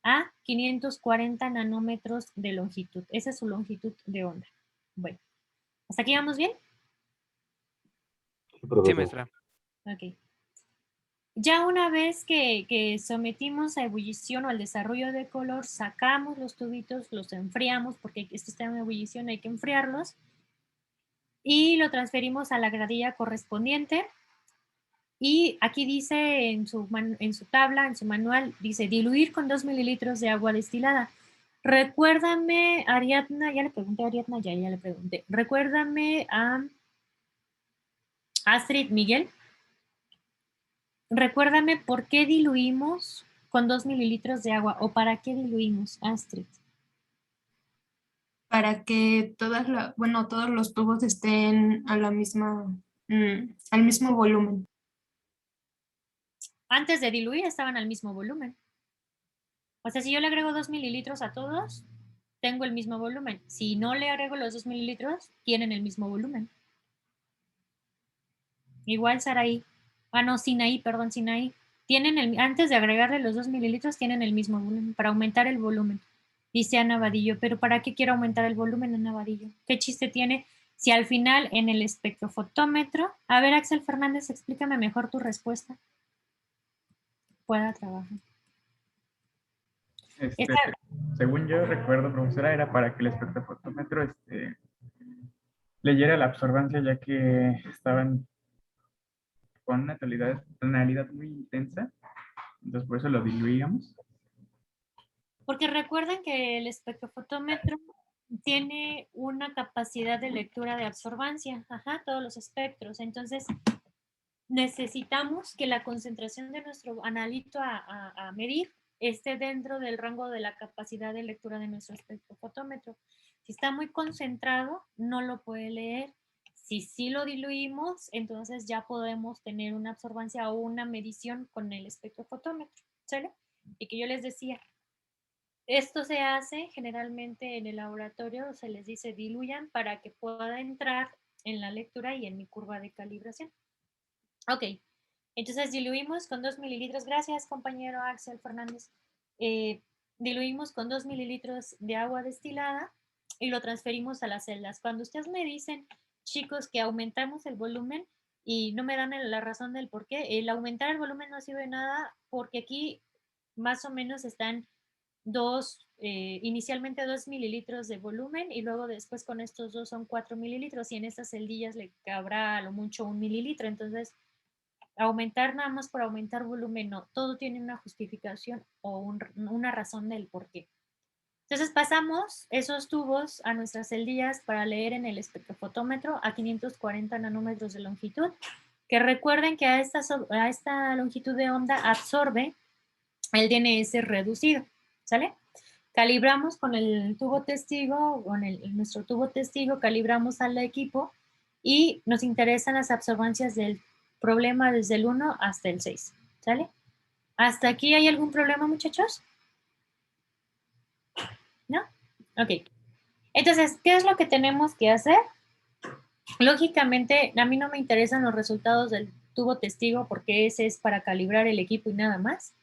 a 540 nanómetros de longitud. Esa es su longitud de onda. Bueno, ¿hasta aquí vamos bien? Sí, maestra. Ok. Ya una vez que sometimos a ebullición o al desarrollo de color, sacamos los tubitos, los enfriamos, porque estos están en ebullición, hay que enfriarlos, y lo transferimos a la gradilla correspondiente. Y aquí dice en su tabla, en su manual, dice diluir con 2 mililitros de agua destilada. Recuérdame, Ariadna, ya le pregunté a Ariadna, ya le pregunté. Recuérdame a Astrid, Miguel. Recuérdame por qué diluimos con 2 mililitros de agua o para qué diluimos, Astrid. Para que todos los tubos estén a la misma, al mismo volumen. Antes de diluir estaban al mismo volumen. O sea, si yo le agrego 2 mililitros a todos, tengo el mismo volumen. Si no le agrego los 2 mililitros, tienen el mismo volumen. Igual Saraí. No, Sinaí, perdón, Sinaí. Antes de agregarle los 2 mililitros, tienen el mismo volumen, para aumentar el volumen. Dice Ana Vadillo, pero ¿para qué quiero aumentar el volumen, Ana Vadillo? ¿Qué chiste tiene si al final en el espectrofotómetro... A ver, Axel Fernández, explícame mejor tu respuesta. Pueda trabajar. Según yo recuerdo, profesora, era para que el espectrofotómetro leyera la absorbancia, ya que estaban con una tonalidad muy intensa, entonces por eso lo diluíamos. Porque recuerden que el espectrofotómetro tiene una capacidad de lectura de absorbancia, todos los espectros. Entonces, necesitamos que la concentración de nuestro analito a medir esté dentro del rango de la capacidad de lectura de nuestro espectrofotómetro. Si está muy concentrado, no lo puede leer. Si sí lo diluimos, entonces ya podemos tener una absorbancia o una medición con el espectrofotómetro, ¿sale? Y que yo les decía, esto se hace generalmente en el laboratorio, se les dice diluyan para que pueda entrar en la lectura y en mi curva de calibración. Ok, entonces diluimos con 2 mililitros, gracias compañero Axel Fernández, diluimos con 2 mililitros de agua destilada y lo transferimos a las celdas. Cuando ustedes me dicen, chicos, que aumentamos el volumen y no me dan la razón del por qué, el aumentar el volumen no sirve de nada porque aquí más o menos están inicialmente 2 mililitros de volumen y luego después con estos dos son 4 mililitros y en estas celdillas le cabrá a lo mucho 1 mililitro. Entonces, aumentar nada más por aumentar volumen, no. Todo tiene una justificación o una razón del por qué. Entonces, pasamos esos tubos a nuestras celdillas para leer en el espectrofotómetro a 540 nanómetros de longitud, que recuerden que a esta longitud de onda absorbe el DNS reducido, ¿sale? Calibramos con el tubo testigo, nuestro tubo testigo, calibramos al equipo y nos interesan las absorbancias del problema desde el 1 hasta el 6. ¿Sale? ¿Hasta aquí hay algún problema, muchachos? ¿No? Ok. Entonces, ¿qué es lo que tenemos que hacer? Lógicamente, a mí no me interesan los resultados del tubo testigo porque ese es para calibrar el equipo y nada más.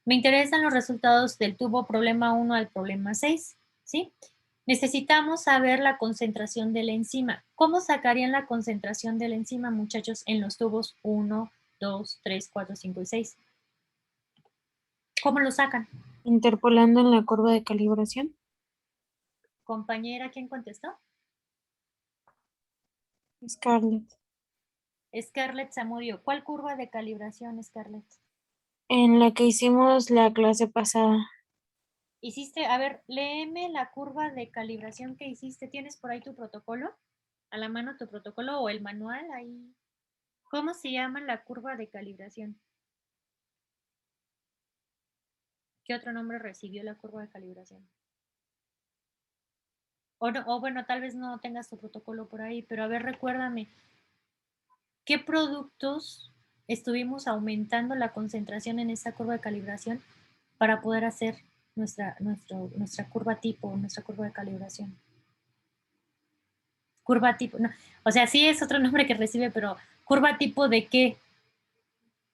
Me interesan los resultados del tubo problema 1 al problema 6, ¿sí? Necesitamos saber la concentración de la enzima. ¿Cómo sacarían la concentración de la enzima, muchachos, en los tubos 1, 2, 3, 4, 5 y 6? ¿Cómo lo sacan? Interpolando en la curva de calibración. Compañera, ¿quién contestó? Scarlett. Scarlett Zamudio. ¿Cuál curva de calibración, Scarlett? En la que hicimos la clase pasada. Hiciste, a ver, léeme la curva de calibración que hiciste. ¿Tienes por ahí tu protocolo? ¿A la mano tu protocolo o el manual ahí? ¿Cómo se llama la curva de calibración? ¿Qué otro nombre recibió la curva de calibración? O bueno, tal vez no tengas tu protocolo por ahí, pero a ver, recuérdame. ¿Qué productos estuvimos aumentando la concentración en esta curva de calibración para poder hacer nuestra curva tipo, nuestra curva de calibración? Curva tipo, no, o sea, sí es otro nombre que recibe, pero curva tipo ¿de qué?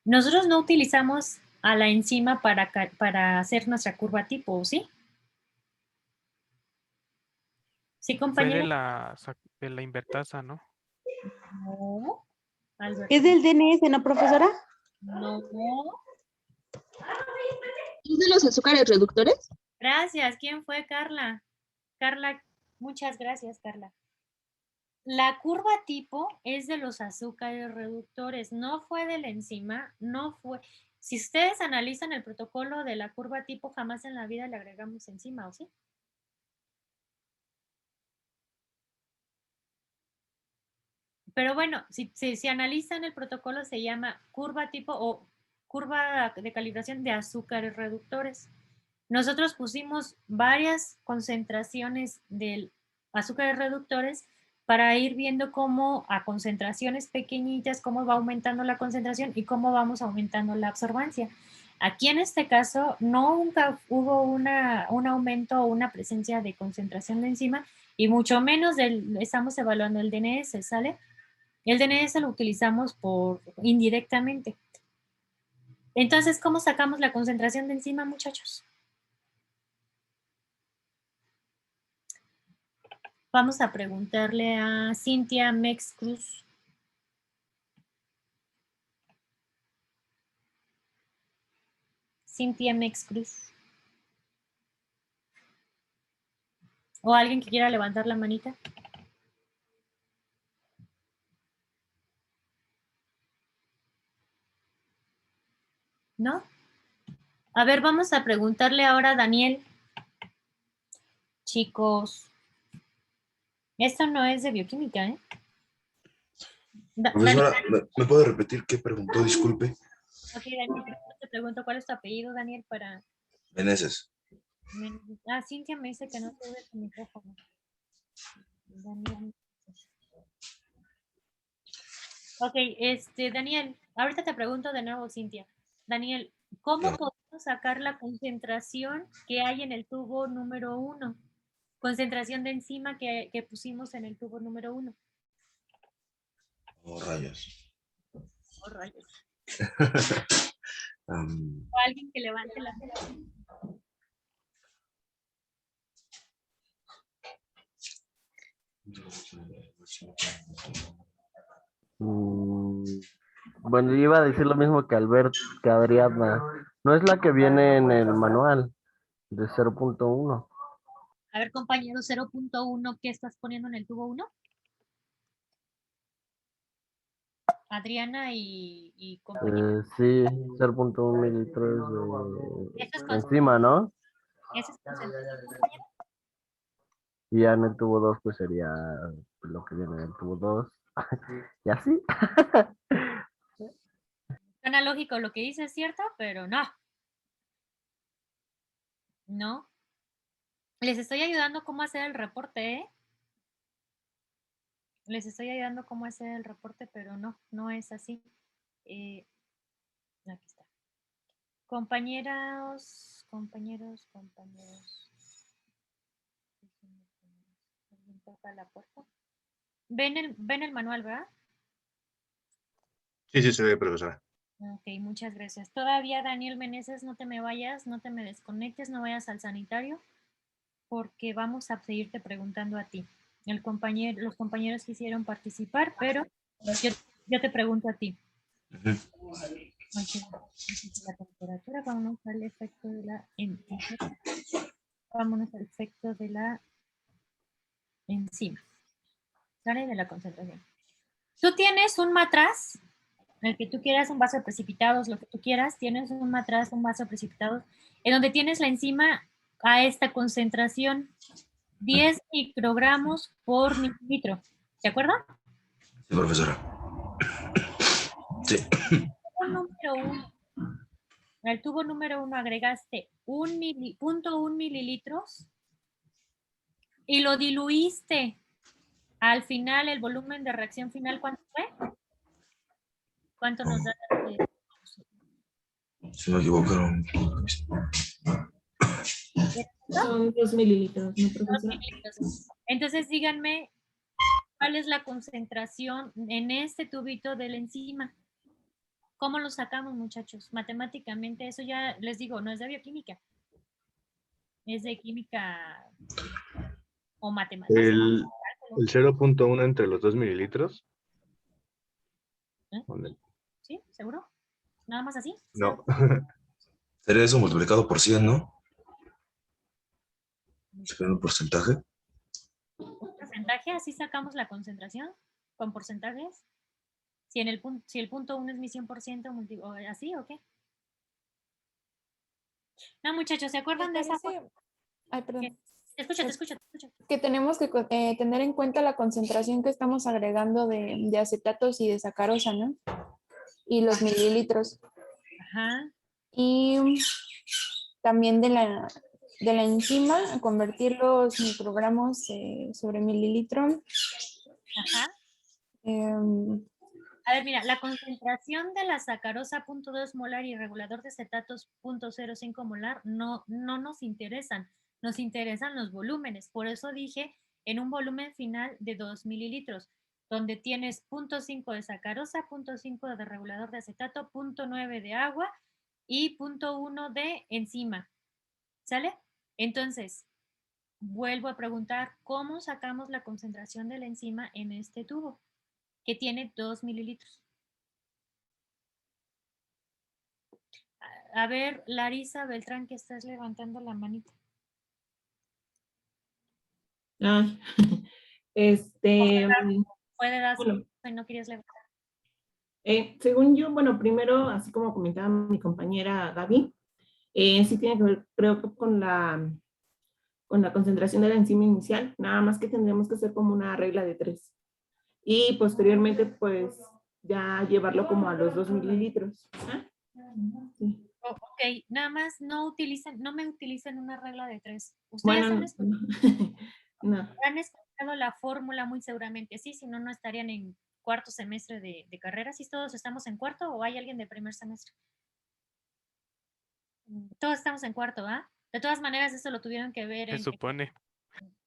Nosotros no utilizamos a la enzima para hacer nuestra curva tipo, ¿sí? Sí, Fue compañero. de la invertasa, ¿no? No. Alberto. ¿Es del DNS, no, profesora? No. ¿Es de los azúcares reductores? Gracias. ¿Quién fue, Carla? Carla, muchas gracias, Carla. La curva tipo es de los azúcares reductores, no fue de la enzima, no fue. Si ustedes analizan el protocolo de la curva tipo, jamás en la vida le agregamos enzima, ¿o sí? Pero bueno, si analizan el protocolo, se llama curva tipo o curva de calibración de azúcares reductores. Nosotros pusimos varias concentraciones de azúcares reductores para ir viendo cómo a concentraciones pequeñitas, cómo va aumentando la concentración y cómo vamos aumentando la absorbancia. Aquí en este caso nunca hubo un aumento o una presencia de concentración de enzima y mucho menos estamos evaluando el DNS, ¿sale? El DNS lo utilizamos indirectamente. Entonces, ¿cómo sacamos la concentración de enzima, muchachos? Vamos a preguntarle a Cintia Mex Cruz. Cintia Mex Cruz. ¿O alguien que quiera levantar la manita? ¿No? A ver, vamos a preguntarle ahora a Daniel. Chicos, esto no es de bioquímica, ¿eh? Profesora, ¿me puede repetir qué preguntó? Disculpe. Ok, Daniel, te pregunto cuál es tu apellido, Daniel, para... Meneses. Cintia me dice que no sube su micrófono. Daniel. Ok, Daniel, ahorita te pregunto de nuevo, Cintia. Daniel, ¿cómo podemos sacar la concentración que hay en el tubo número 1? Concentración de enzima que pusimos en el tubo número 1. Oh, rayos. Oh, rayos. O alguien que levante la mano. Bueno, yo iba a decir lo mismo que Adriana. No es la que viene en el manual de 0.1. A ver, compañero, 0.1, ¿qué estás poniendo en el tubo 1? Adriana y compañero. Sí, 0.1 mililitros de enzima, ¿no? Ese es Y ya en el tubo 2 pues sería lo que viene en el tubo 2. ¿Y así? Suena lógico lo que dice, es cierto, pero no. No. Les estoy ayudando cómo hacer el reporte, ¿eh? Les estoy ayudando cómo hacer el reporte, pero no es así. Aquí está. Compañeros. ¿Alguien toca la puerta? ¿Ven el manual, verdad? Sí, se ve, profesora. Ok, muchas gracias. Todavía, Daniel Meneses, no te me vayas, no te me desconectes, no vayas al sanitario, porque vamos a seguirte preguntando a ti. Los compañeros quisieron participar, pero yo te pregunto a ti. La temperatura, vámonos al efecto de la enzima. ¿Sale? De la concentración. Tú tienes un matraz, el que tú quieras, un vaso de precipitados, lo que tú quieras, tienes un matraz, un vaso de precipitados, en donde tienes la enzima a esta concentración, 10 microgramos por mililitro. ¿De acuerdo? Sí, profesora. Sí. Al tubo número 1 agregaste 0.1 mililitros y lo diluiste. Al final, el volumen de reacción final, ¿cuánto fue? ¿Cuánto nos da? Si no me equivocaron. Son 2 mililitros, ¿no, profesora? 2 mililitros. Entonces, díganme, ¿cuál es la concentración en este tubito de la enzima? ¿Cómo lo sacamos, muchachos? Matemáticamente, eso ya les digo, no es de bioquímica. Es de química o matemática. El 0.1 entre los 2 mililitros. ¿Eh? ¿Sí? ¿Seguro? ¿Nada más así? No. Sería eso multiplicado por 100, ¿no? ¿Sería un porcentaje? ¿Un porcentaje? ¿Así sacamos la concentración? ¿Con porcentajes? Si el punto 1 es mi 100%, ¿así o qué? No, muchachos, ¿se acuerdan de esa? Ay, perdón. Te escucho. Que tenemos que tener en cuenta la concentración que estamos agregando de acetatos y de sacarosa, ¿no? Y los mililitros. Ajá. Y también de la enzima, convertir los microgramos sobre mililitro. Ajá. A ver, mira, la concentración de la sacarosa 0.2 molar y regulador de acetatos 0.05 molar no nos interesan. Nos interesan los volúmenes. Por eso dije en un volumen final de 2 mililitros, donde tienes 0.5 de sacarosa, 0.5 de regulador de acetato, 0.9 de agua y 0.1 de enzima. ¿Sale? Entonces, vuelvo a preguntar, ¿cómo sacamos la concentración de la enzima en este tubo? Que tiene 2 mililitros. A ver, Larisa Beltrán, que estás levantando la manita. Ay, Puede dar bueno, si no querías levantar. según yo, bueno, primero, así como comentaba mi compañera Gaby, sí tiene que ver, creo que con la concentración de la enzima inicial, nada más que tendríamos que hacer como una regla de 3. Y posteriormente, pues, ya llevarlo como a los 2 mililitros. Sí. Ok, nada más no me utilicen una regla de 3. Ustedes Bueno, han escuchado la fórmula muy seguramente, sí, si no, no estarían en cuarto semestre de carrera. ¿Sí todos estamos en cuarto o hay alguien de primer semestre? Todos estamos en cuarto, ¿ah? De todas maneras, eso lo tuvieron que ver Se supone.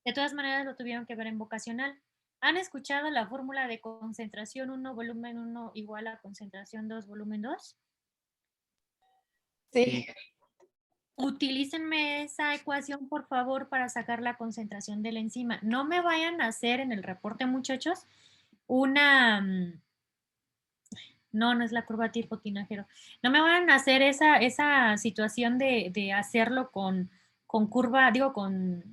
De todas maneras, lo tuvieron que ver en vocacional. ¿Han escuchado la fórmula de concentración 1, volumen 1 igual a concentración 2, volumen 2? Sí. Utilícenme esa ecuación, por favor, para sacar la concentración de la enzima. No me vayan a hacer en el reporte, muchachos, una... No es la curva tipo tinajero. No me vayan a hacer esa situación de hacerlo con curva, digo, con...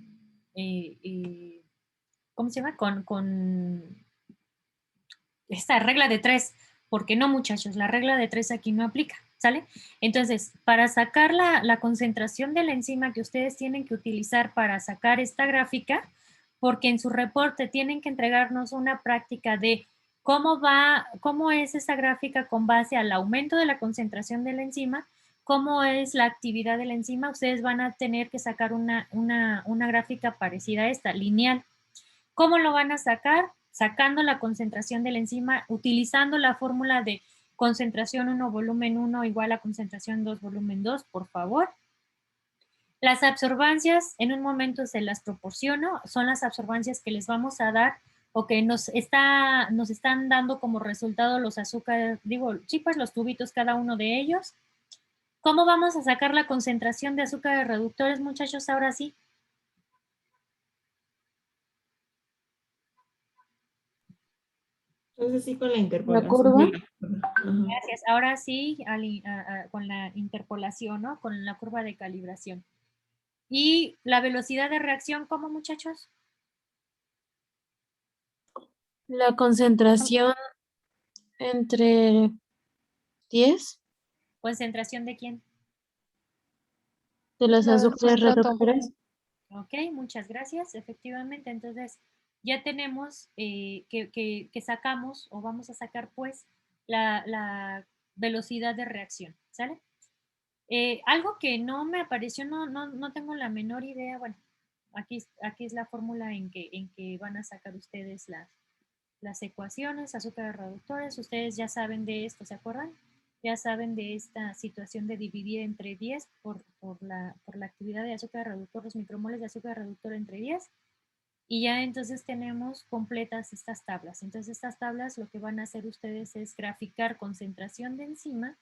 ¿cómo se llama? Con esta regla de 3, porque no, muchachos, la regla de 3 aquí no aplica, ¿sale? Entonces, para sacar la concentración de la enzima que ustedes tienen que utilizar para sacar esta gráfica, porque en su reporte tienen que entregarnos una práctica de cómo es esa gráfica con base al aumento de la concentración de la enzima cómo es la actividad de la enzima, ustedes van a tener que sacar una gráfica parecida a esta, lineal. ¿Cómo lo van a sacar? Sacando la concentración de la enzima, utilizando la fórmula de concentración 1, volumen 1 igual a concentración 2, volumen 2, por favor. Las absorbancias, en un momento se las proporciono, son las absorbancias que les vamos a dar o que nos están dando como resultado los azúcares, sí, pues los tubitos, cada uno de ellos. ¿Cómo vamos a sacar la concentración de azúcares reductores, muchachos, ahora sí? Entonces sí, con la La interpolación. curva. Gracias. Ahora sí, con la interpolación, ¿no? Con la curva de calibración. ¿Y la velocidad de reacción cómo, muchachos? La concentración entre 10 ¿Concentración de quién? de los La del azúcares sustrato. reductores. Ok, muchas gracias. Efectivamente, entonces ya tenemos que sacamos o vamos a sacar pues la velocidad de reacción, ¿sale? Algo que no me apareció, no tengo la menor idea, bueno, aquí es la fórmula en que van a sacar ustedes las ecuaciones, azúcares reductores, ustedes ya saben de esto, ¿se acuerdan? Ya saben de esta situación de dividir entre 10 por la actividad de azúcar reductor, los micromoles de azúcar reductor entre 10, y ya entonces tenemos completas estas tablas. Entonces estas tablas lo que van a hacer ustedes es graficar concentración de enzima,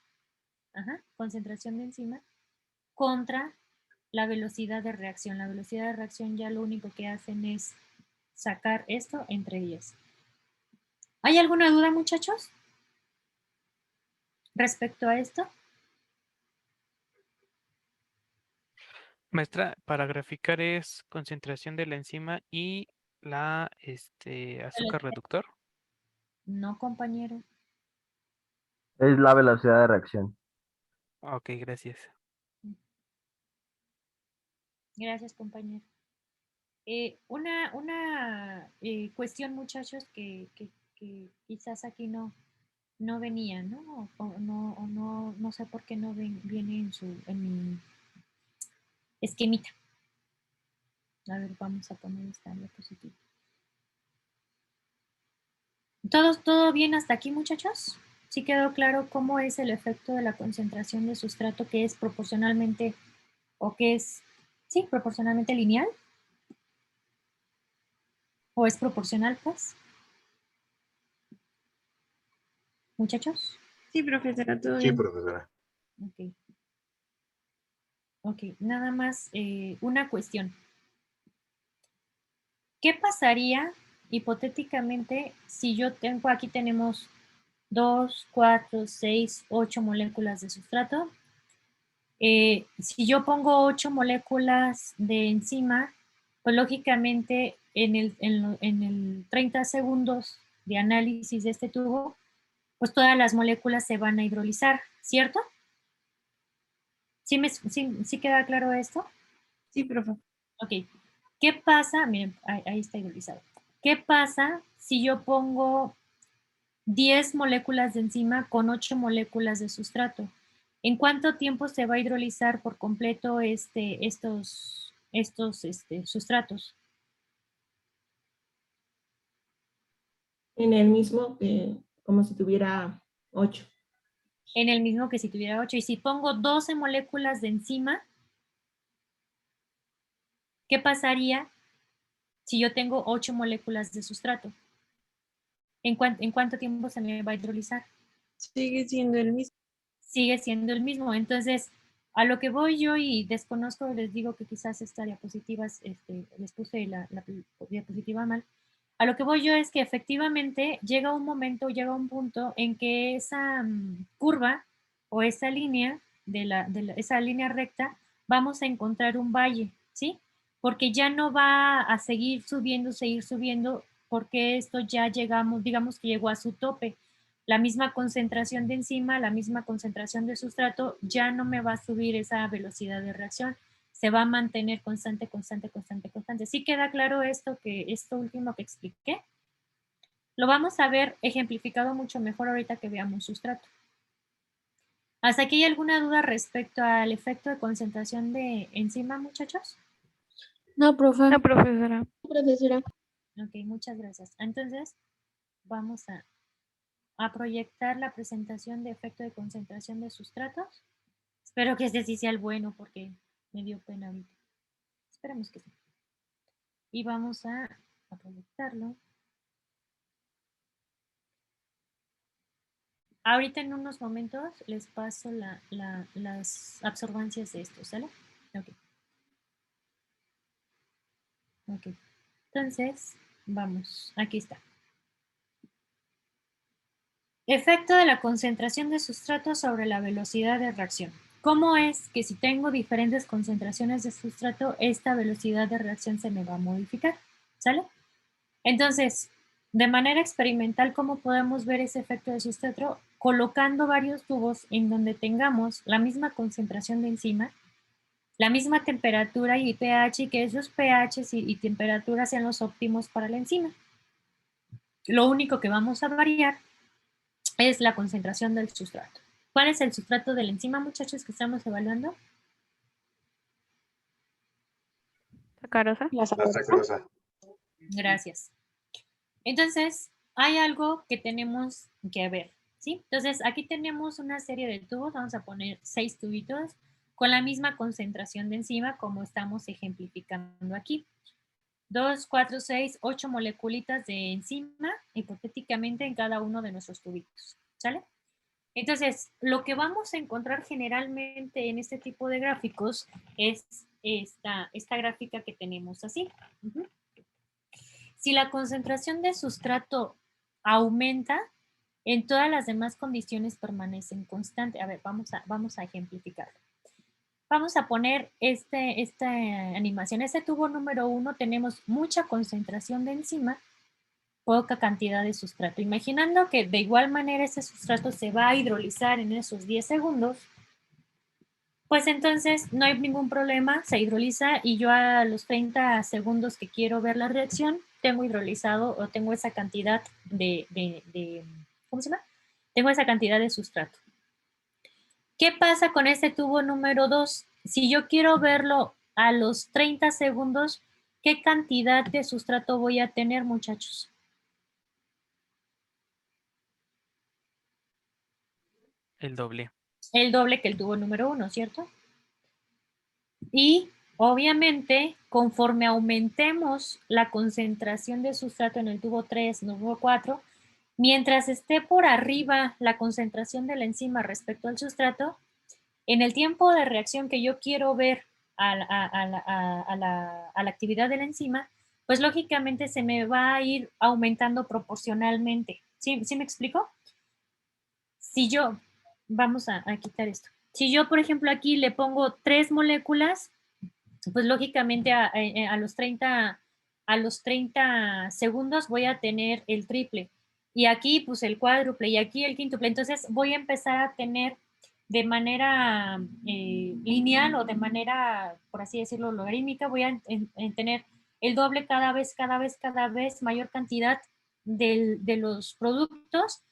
concentración de enzima, contra la velocidad de reacción. La velocidad de reacción ya lo único que hacen es sacar esto entre 10. ¿Hay alguna duda, muchachos? Respecto a esto. Maestra, para graficar es concentración de la enzima y la azúcar reductor. No, compañero. Es la velocidad de reacción. Ok, gracias. Gracias, compañero. Una cuestión, muchachos, que quizás aquí no venía, ¿no? No sé por qué no viene en mi esquemita. A ver, vamos a poner esta diapositiva. ¿Todo bien hasta aquí, muchachos? ¿Sí quedó claro cómo es el efecto de la concentración de sustrato que es proporcionalmente o que es, sí, proporcionalmente lineal? ¿O es proporcional, pues? ¿Muchachos? Sí, profesora, todo Sí, bien. profesora. Ok, nada más una cuestión. ¿Qué pasaría hipotéticamente si yo tengo, aquí tenemos 2, 4, 6, 8 moléculas de sustrato? Si yo pongo 8 moléculas de enzima, pues lógicamente en el 30 segundos de análisis de este tubo, pues todas las moléculas se van a hidrolizar, ¿cierto? ¿Sí queda claro esto? Sí, profe. Ok. ¿Qué pasa? Miren, ahí está hidrolizado. ¿Qué pasa si yo pongo 10 moléculas de enzima con 8 moléculas de sustrato? ¿En cuánto tiempo se va a hidrolizar por completo estos sustratos? En el mismo, como si tuviera 8. En el mismo que si tuviera 8. Y si pongo 12 moléculas de enzima, ¿qué pasaría si yo tengo 8 moléculas de sustrato? ¿En cuánto tiempo se me va a hidrolizar? Sigue siendo el mismo. Sigue siendo el mismo. Entonces, a lo que voy yo y desconozco, les digo que quizás esta diapositiva, les puse la diapositiva mal. A lo que voy yo es que efectivamente llega un momento, llega un punto en que esa curva o esa línea, esa línea recta, vamos a encontrar un valle, ¿sí? Porque ya no va a seguir subiendo, porque esto ya llegamos, digamos que llegó a su tope. La misma concentración de enzima, la misma concentración de sustrato, ya no me va a subir esa velocidad de reacción. Se va a mantener constante. ¿Sí queda claro esto último que expliqué? Lo vamos a ver ejemplificado mucho mejor ahorita que veamos sustrato. ¿Hasta aquí hay alguna duda respecto al efecto de concentración de enzima, muchachos? No, profe. No, profesora. Profesora. Ok, muchas gracias. Entonces, vamos a proyectar la presentación de efecto de concentración de sustratos. Espero que este sí sea el bueno porque me dio pena ahorita. Esperemos que sí. Y vamos a proyectarlo. Ahorita en unos momentos les paso las absorbancias de esto, ¿sale? Ok. Ok. Entonces, vamos. Aquí está. Efecto de la concentración de sustrato sobre la velocidad de reacción. ¿Cómo es que si tengo diferentes concentraciones de sustrato, esta velocidad de reacción se me va a modificar? ¿Sale? Entonces, de manera experimental, ¿cómo podemos ver ese efecto de sustrato? Colocando varios tubos en donde tengamos la misma concentración de enzima, la misma temperatura y pH, y que esos pH y temperaturas sean los óptimos para la enzima. Lo único que vamos a variar es la concentración del sustrato. ¿Cuál es el sustrato de la enzima, muchachos, que estamos evaluando? ¿Sacarosa? La sacarosa. Gracias. Entonces, hay algo que tenemos que ver, ¿sí? Entonces, aquí tenemos una serie de tubos, vamos a poner 6 tubitos con la misma concentración de enzima como estamos ejemplificando aquí. 2, 4, 6, 8 moleculitas de enzima, hipotéticamente en cada uno de nuestros tubitos, ¿sale? Entonces, lo que vamos a encontrar generalmente en este tipo de gráficos es esta gráfica que tenemos así. Si la concentración de sustrato aumenta, en todas las demás condiciones permanecen constantes. A ver, vamos a ejemplificarlo. Vamos a poner esta animación. Este tubo número 1 tenemos mucha concentración de enzima, poca cantidad de sustrato. Imaginando que de igual manera ese sustrato se va a hidrolizar en esos 10 segundos, pues entonces no hay ningún problema, se hidroliza y yo a los 30 segundos que quiero ver la reacción, tengo hidrolizado o tengo esa cantidad ¿cómo se llama? Tengo esa cantidad de sustrato. ¿Qué pasa con este tubo número 2? Si yo quiero verlo a los 30 segundos, ¿qué cantidad de sustrato voy a tener, muchachos? El doble. El doble que el tubo número 1, ¿cierto? Y obviamente, conforme aumentemos la concentración de sustrato en el tubo 3, tubo 4, mientras esté por arriba la concentración de la enzima respecto al sustrato, en el tiempo de reacción que yo quiero ver a la actividad de la enzima, pues lógicamente se me va a ir aumentando proporcionalmente. ¿Sí me explico? Si yo, vamos a quitar esto. Si yo, por ejemplo, aquí le pongo 3 moléculas, pues lógicamente a los 30 segundos voy a tener el triple. Y aquí, pues el cuádruple, y aquí el quíntuple. Entonces voy a empezar a tener de manera lineal o de manera, por así decirlo, logarítmica, voy a tener el doble cada vez mayor cantidad de los productos,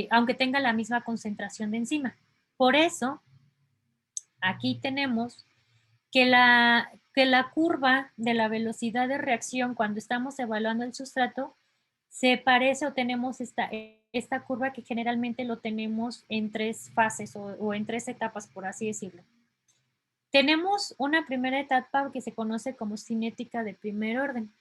aunque tenga la misma concentración de enzima. Por eso, aquí tenemos que la curva de la velocidad de reacción cuando estamos evaluando el sustrato se parece o tenemos esta curva que generalmente lo tenemos en 3 fases o en 3 etapas, por así decirlo. Tenemos una primera etapa que se conoce como cinética de primer orden,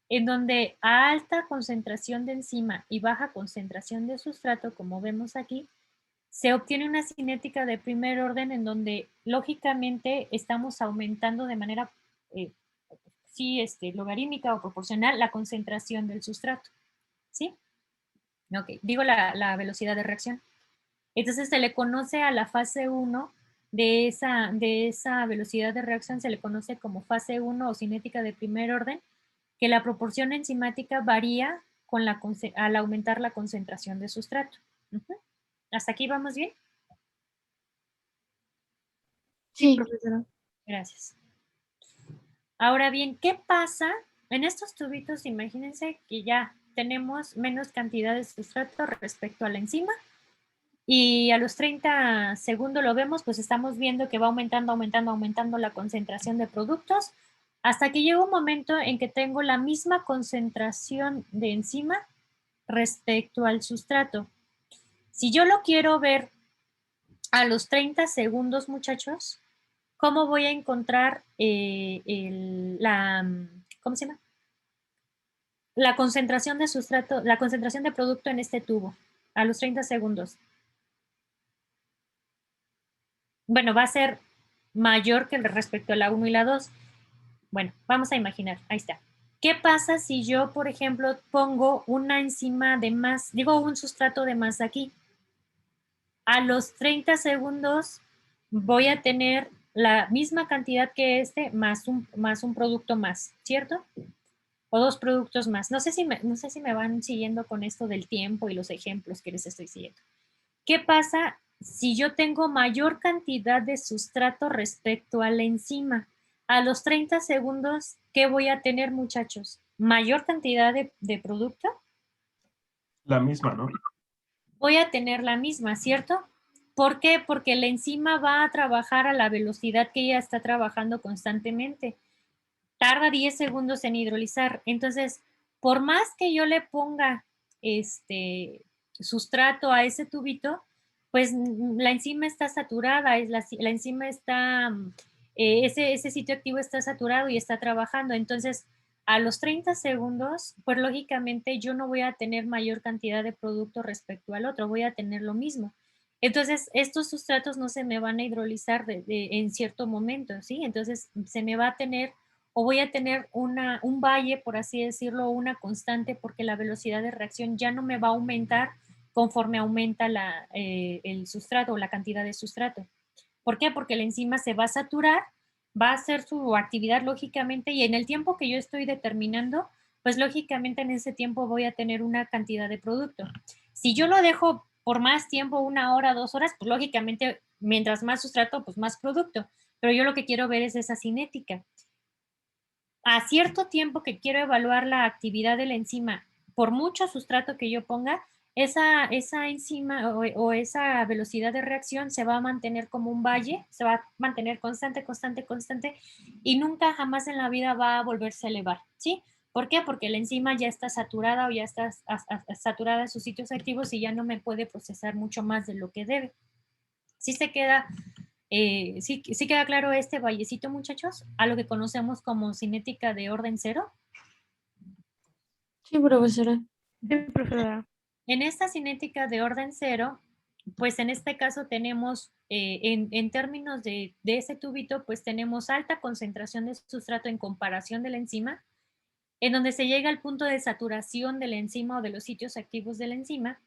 en donde a alta concentración de enzima y baja concentración de sustrato, como vemos aquí, se obtiene una cinética de primer orden en donde lógicamente estamos aumentando de manera logarítmica o proporcional la concentración del sustrato. ¿Sí? Ok, digo la velocidad de reacción. Entonces se le conoce a la fase 1 de esa velocidad de reacción, se le conoce como fase 1 o cinética de primer orden, que la proporción enzimática varía al aumentar la concentración de sustrato. ¿Hasta aquí vamos bien? Sí, profesora. Gracias. Ahora bien, ¿qué pasa? En estos tubitos, imagínense que ya tenemos menos cantidad de sustrato respecto a la enzima. y a los 30 segundos lo vemos, pues estamos viendo que va aumentando, aumentando, aumentando la concentración de productos, hasta que llega un momento en que tengo la misma concentración de enzima respecto al sustrato. Si yo lo quiero ver a los 30 segundos, muchachos, ¿cómo voy a encontrar ¿cómo se llama? La concentración de sustrato, la concentración de producto en este tubo a los 30 segundos? Bueno, va a ser mayor que respecto a la 1 y la 2. Bueno, vamos a imaginar, ahí está. ¿Qué pasa si yo, por ejemplo, pongo una enzima de más, digo un sustrato de más aquí? A los 30 segundos voy a tener la misma cantidad que este más un producto más, ¿cierto? O dos productos más. No sé si me van siguiendo con esto del tiempo y los ejemplos que les estoy siguiendo. ¿Qué pasa si yo tengo mayor cantidad de sustrato respecto a la enzima? A los 30 segundos, ¿qué voy a tener, muchachos? ¿Mayor cantidad de producto? La misma, ¿no? Voy a tener la misma, ¿cierto? ¿Por qué? Porque la enzima va a trabajar a la velocidad que ella está trabajando constantemente. Tarda 10 segundos en hidrolizar. Entonces, por más que yo le ponga sustrato a ese tubito, pues la enzima está saturada, la enzima está, ese sitio activo está saturado y está trabajando. Entonces, a los 30 segundos, pues lógicamente yo no voy a tener mayor cantidad de producto respecto al otro, voy a tener lo mismo. Entonces, estos sustratos no se me van a hidrolizar en cierto momento, ¿sí? Entonces, se me va a tener, o voy a tener un valle, por así decirlo, una constante, porque la velocidad de reacción ya no me va a aumentar conforme aumenta el sustrato o la cantidad de sustrato. ¿Por qué? Porque la enzima se va a saturar, va a hacer su actividad lógicamente y en el tiempo que yo estoy determinando, pues lógicamente en ese tiempo voy a tener una cantidad de producto. Si yo lo dejo por más tiempo, 1 hora, 2 horas, pues lógicamente mientras más sustrato, pues más producto. Pero yo lo que quiero ver es esa cinética. A cierto tiempo que quiero evaluar la actividad de la enzima, por mucho sustrato que yo ponga, esa enzima o esa velocidad de reacción se va a mantener como un valle, se va a mantener constante, constante, constante y nunca jamás en la vida va a volverse a elevar, ¿sí? ¿Por qué? Porque la enzima ya está saturada o ya está saturada en sus sitios activos y ya no me puede procesar mucho más de lo que debe. ¿Sí se queda, sí queda claro este vallecito, muchachos? A lo que conocemos como cinética de orden cero. Sí, profesora. Sí, profesora. En esta cinética de orden cero, pues en este caso tenemos, en términos de ese tubito, pues tenemos alta concentración de sustrato en comparación de la enzima, en donde se llega al punto de saturación de la enzima o de los sitios activos de la enzima,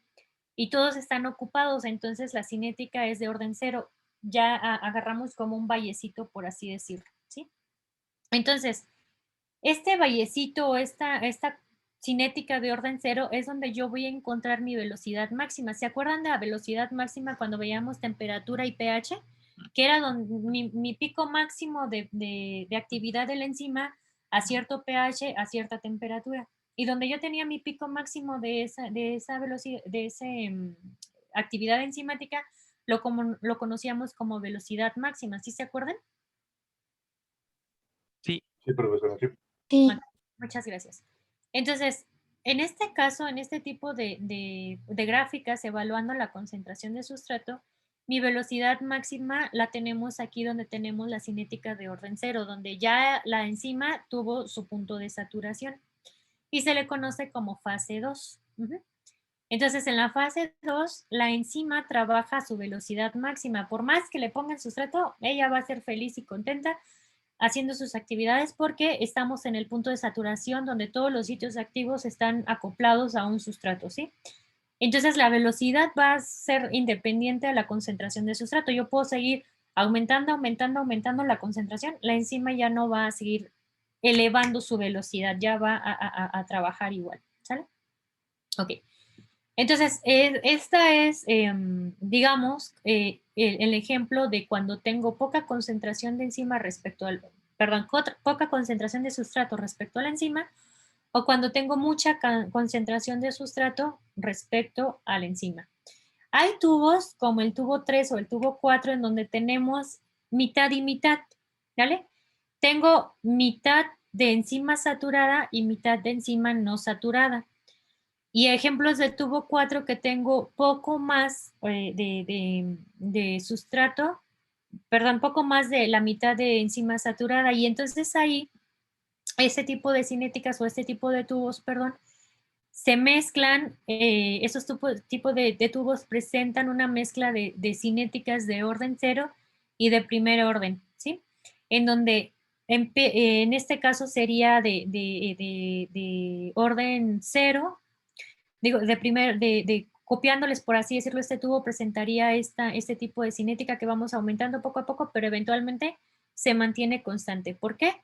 y todos están ocupados, entonces la cinética es de orden cero. Ya agarramos como un vallecito, por así decirlo, ¿sí? Entonces, este vallecito o esta cinética de orden cero es donde yo voy a encontrar mi velocidad máxima. ¿Se acuerdan de la velocidad máxima cuando veíamos temperatura y pH? Que era mi pico máximo de actividad de la enzima a cierto pH, a cierta temperatura. Y donde yo tenía mi pico máximo de esa velocidad, de esa actividad enzimática, lo conocíamos como velocidad máxima. ¿Sí se acuerdan? Sí. Sí, profesora, sí. Sí. Muchas gracias. Entonces, en este caso, en este tipo de gráficas, evaluando la concentración de sustrato, mi velocidad máxima la tenemos aquí donde tenemos la cinética de orden cero, donde ya la enzima tuvo su punto de saturación y se le conoce como fase 2. Entonces, en la fase 2, la enzima trabaja a su velocidad máxima. Por más que le pongan sustrato, ella va a ser feliz y contenta haciendo sus actividades porque estamos en el punto de saturación donde todos los sitios activos están acoplados a un sustrato, ¿sí? Entonces la velocidad va a ser independiente de la concentración de sustrato. Yo puedo seguir aumentando, aumentando, aumentando la concentración. La enzima ya no va a seguir elevando su velocidad, ya va a trabajar igual, ¿sale? Ok. Entonces, esta es, digamos, el ejemplo de cuando tengo poca concentración de enzima respecto al, perdón, poca concentración de sustrato respecto a la enzima, o cuando tengo mucha concentración de sustrato respecto a la enzima. Hay tubos como el tubo 3 o el tubo 4 en donde tenemos mitad y mitad, ¿vale? Tengo mitad de enzima saturada y mitad de enzima no saturada. Y ejemplos de tubo 4 que tengo poco más de sustrato, perdón, poco más de la mitad de enzima saturada. Y entonces ahí, ese tipo de cinéticas o este tipo de tubos, perdón, se mezclan, esos tipos de tubos presentan una mezcla de cinéticas de orden 0 y de primer orden, ¿sí? En donde en este caso sería de orden 0, digo, copiándoles, por así decirlo, este tubo presentaría este tipo de cinética que vamos aumentando poco a poco, pero eventualmente se mantiene constante. ¿Por qué?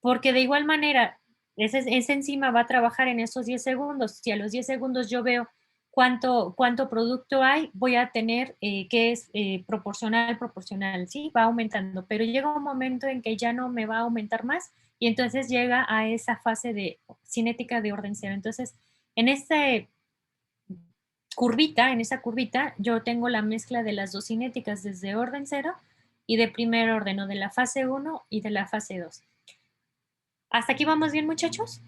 Porque de igual manera, esa enzima va a trabajar en esos 10 segundos. Si a los 10 segundos yo veo cuánto producto hay, voy a tener que es proporcional, ¿sí? Va aumentando, pero llega un momento en que ya no me va a aumentar más y entonces llega a esa fase de cinética de orden 0. Entonces, en esa curvita, yo tengo la mezcla de las dos cinéticas desde orden 0 y de primer orden, o de la fase 1 y de la fase 2. ¿Hasta aquí vamos bien, muchachos?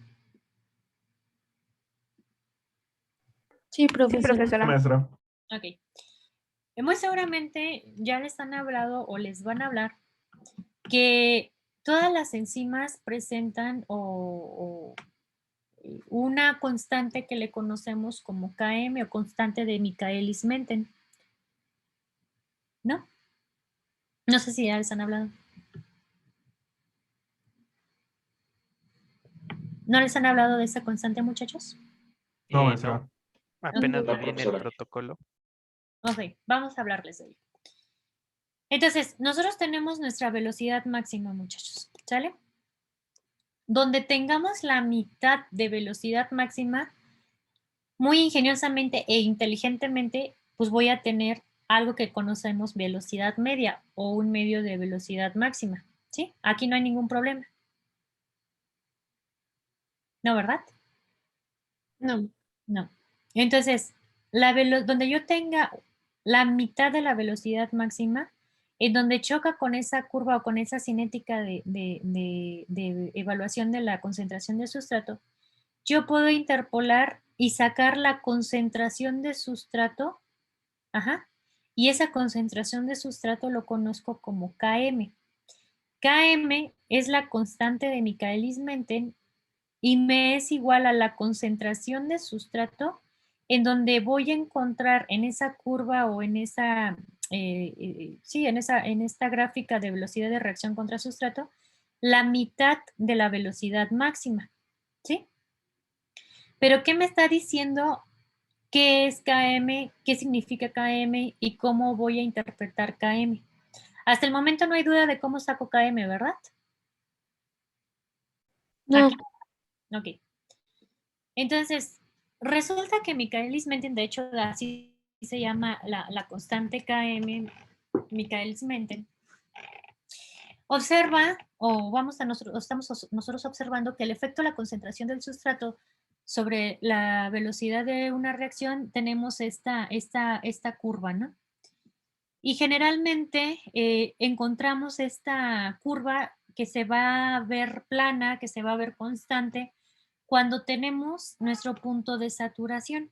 Sí, profesora. Maestra. Ok. Muy seguramente ya les han hablado o les van a hablar que todas las enzimas presentan una constante que le conocemos como Km o constante de Michaelis-Menten. ¿No? No sé si ya les han hablado. ¿No les han hablado de esa constante, muchachos? No, maestra. No, apenas No, lo vi en el protocolo. Ok, vamos a hablarles de ello. Entonces, nosotros tenemos nuestra velocidad máxima, muchachos, ¿sale? Donde tengamos la mitad de velocidad máxima, muy ingeniosamente e inteligentemente, pues voy a tener algo que conocemos velocidad media o un medio de velocidad máxima, ¿sí? Aquí no hay ningún problema. ¿No, verdad? No. No. Entonces, donde yo tenga la mitad de la velocidad máxima, en donde choca con esa curva o con esa cinética de evaluación de la concentración de sustrato, yo puedo interpolar y sacar la concentración de sustrato, y esa concentración de sustrato lo conozco como Km. Km es la constante de Michaelis-Menten y me es igual a la concentración de sustrato en donde voy a encontrar en esa curva o en esa, en esta gráfica de velocidad de reacción contra sustrato, la mitad de la velocidad máxima, ¿sí? Pero ¿qué me está diciendo? ¿Qué es Km? ¿Qué significa Km? ¿Y cómo voy a interpretar Km? Hasta el momento no hay duda de cómo saco Km, ¿verdad? No. Aquí. Ok. Entonces, resulta que Michaelis-Menten, de hecho, así se llama la constante Km, Michaelis-Menten, observa, estamos nosotros observando que el efecto de la concentración del sustrato sobre la velocidad de una reacción, tenemos esta curva, ¿no? Y generalmente encontramos esta curva que se va a ver plana, que se va a ver constante, cuando tenemos nuestro punto de saturación.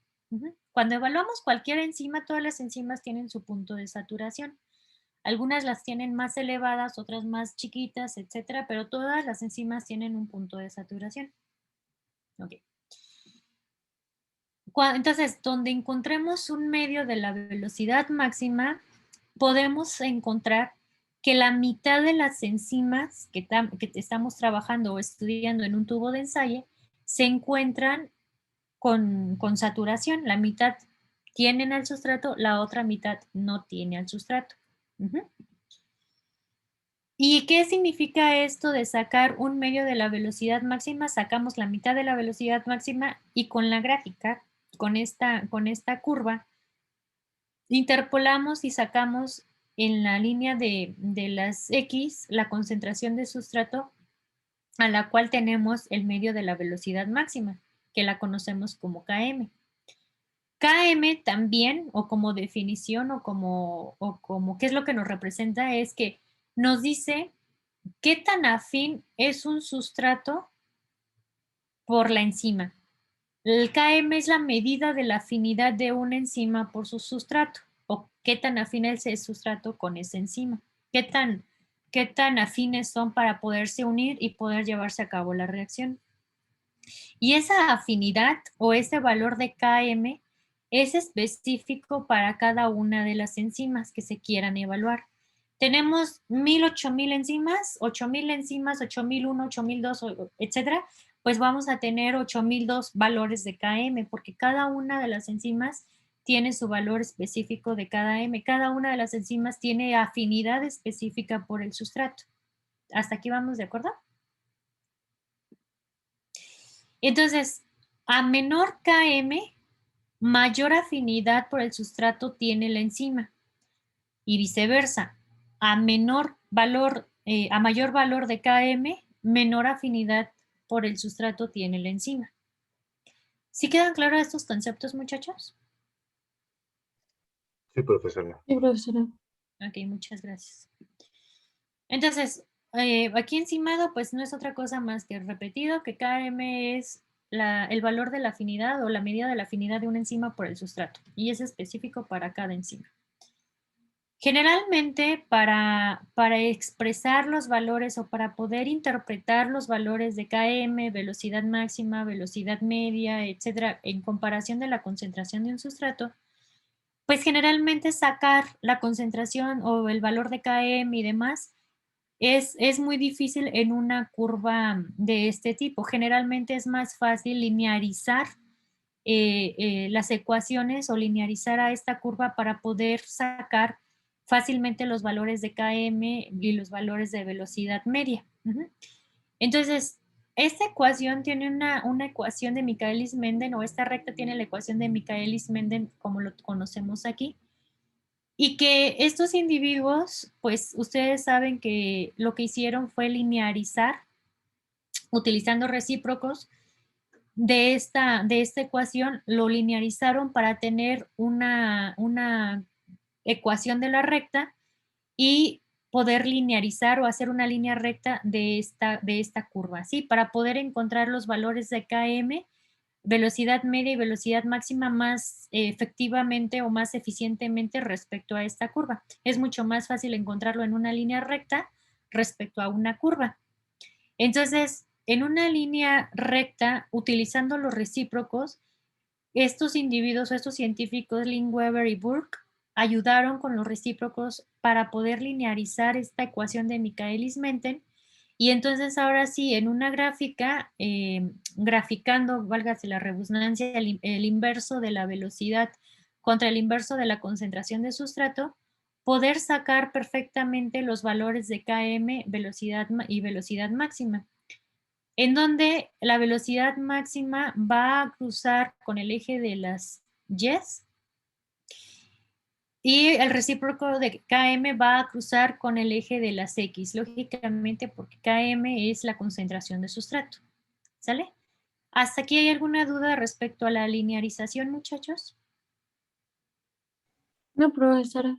Cuando evaluamos cualquier enzima, todas las enzimas tienen su punto de saturación. Algunas las tienen más elevadas, otras más chiquitas, etcétera, pero todas las enzimas tienen un punto de saturación. Ok. Entonces, donde encontremos un medio de la velocidad máxima, podemos encontrar que la mitad de las enzimas que estamos trabajando o estudiando en un tubo de ensayo se encuentran con saturación. La mitad tienen al sustrato, la otra mitad no tiene al sustrato. ¿Y qué significa esto de sacar un medio de la velocidad máxima? Sacamos la mitad de la velocidad máxima y con la gráfica, con esta curva, interpolamos y sacamos en la línea de las X la concentración de sustrato a la cual tenemos el medio de la velocidad máxima, que la conocemos como Km. KM también, o como definición, o como qué es lo que nos representa, es que nos dice qué tan afín es un sustrato por la enzima. El KM es la medida de la afinidad de una enzima por su sustrato, o qué tan afín es el sustrato con esa enzima, qué tan afines son para poderse unir y poder llevarse a cabo la reacción. Y esa afinidad o ese valor de KM es específico para cada una de las enzimas que se quieran evaluar. Tenemos 1000, 8000 enzimas, 8000 enzimas, 8001, 8002, etcétera, pues vamos a tener 8002 valores de KM, porque cada una de las enzimas tiene su valor específico de KM. Cada una de las enzimas tiene afinidad específica por el sustrato. ¿Hasta aquí vamos de acuerdo? Entonces, a menor KM, mayor afinidad por el sustrato tiene la enzima y viceversa. A mayor valor de KM, menor afinidad por el sustrato tiene la enzima. ¿Sí quedan claros estos conceptos, muchachos? Sí, profesora. Sí, profesora. Ok, muchas gracias. Entonces, aquí encimado, pues no es otra cosa más que repetido, que KM es el valor de la afinidad o la medida de la afinidad de una enzima por el sustrato, y es específico para cada enzima. Generalmente, para expresar los valores o para poder interpretar los valores de KM, velocidad máxima, velocidad media, etcétera, en comparación de la concentración de un sustrato, pues generalmente sacar la concentración o el valor de KM y demás es muy difícil en una curva de este tipo. Generalmente es más fácil linearizar las ecuaciones o linearizar a esta curva para poder sacar fácilmente los valores de KM y los valores de velocidad media. Entonces, esta ecuación tiene una ecuación de Michaelis-Menten, o esta recta tiene la ecuación de Michaelis-Menten como lo conocemos aquí. Y que estos individuos, pues ustedes saben que lo que hicieron fue linearizar utilizando recíprocos de esta ecuación, lo linearizaron para tener una ecuación de la recta y poder linearizar o hacer una línea recta de esta curva, ¿sí? Para poder encontrar los valores de KM, velocidad media y velocidad máxima más efectivamente o más eficientemente respecto a esta curva. Es mucho más fácil encontrarlo en una línea recta respecto a una curva. Entonces, en una línea recta, utilizando los recíprocos, estos individuos, estos científicos, Lin, Weber y Burke, ayudaron con los recíprocos para poder linearizar esta ecuación de Michaelis-Menten. Y entonces ahora sí, en una gráfica, graficando, válgase la redundancia, el inverso de la velocidad contra el inverso de la concentración de sustrato, poder sacar perfectamente los valores de KM, velocidad y velocidad máxima, en donde la velocidad máxima va a cruzar con el eje de las Y's y el recíproco de KM va a cruzar con el eje de las X, lógicamente porque KM es la concentración de sustrato. ¿Sale? ¿Hasta aquí hay alguna duda respecto a la linearización, muchachos? No, profesora.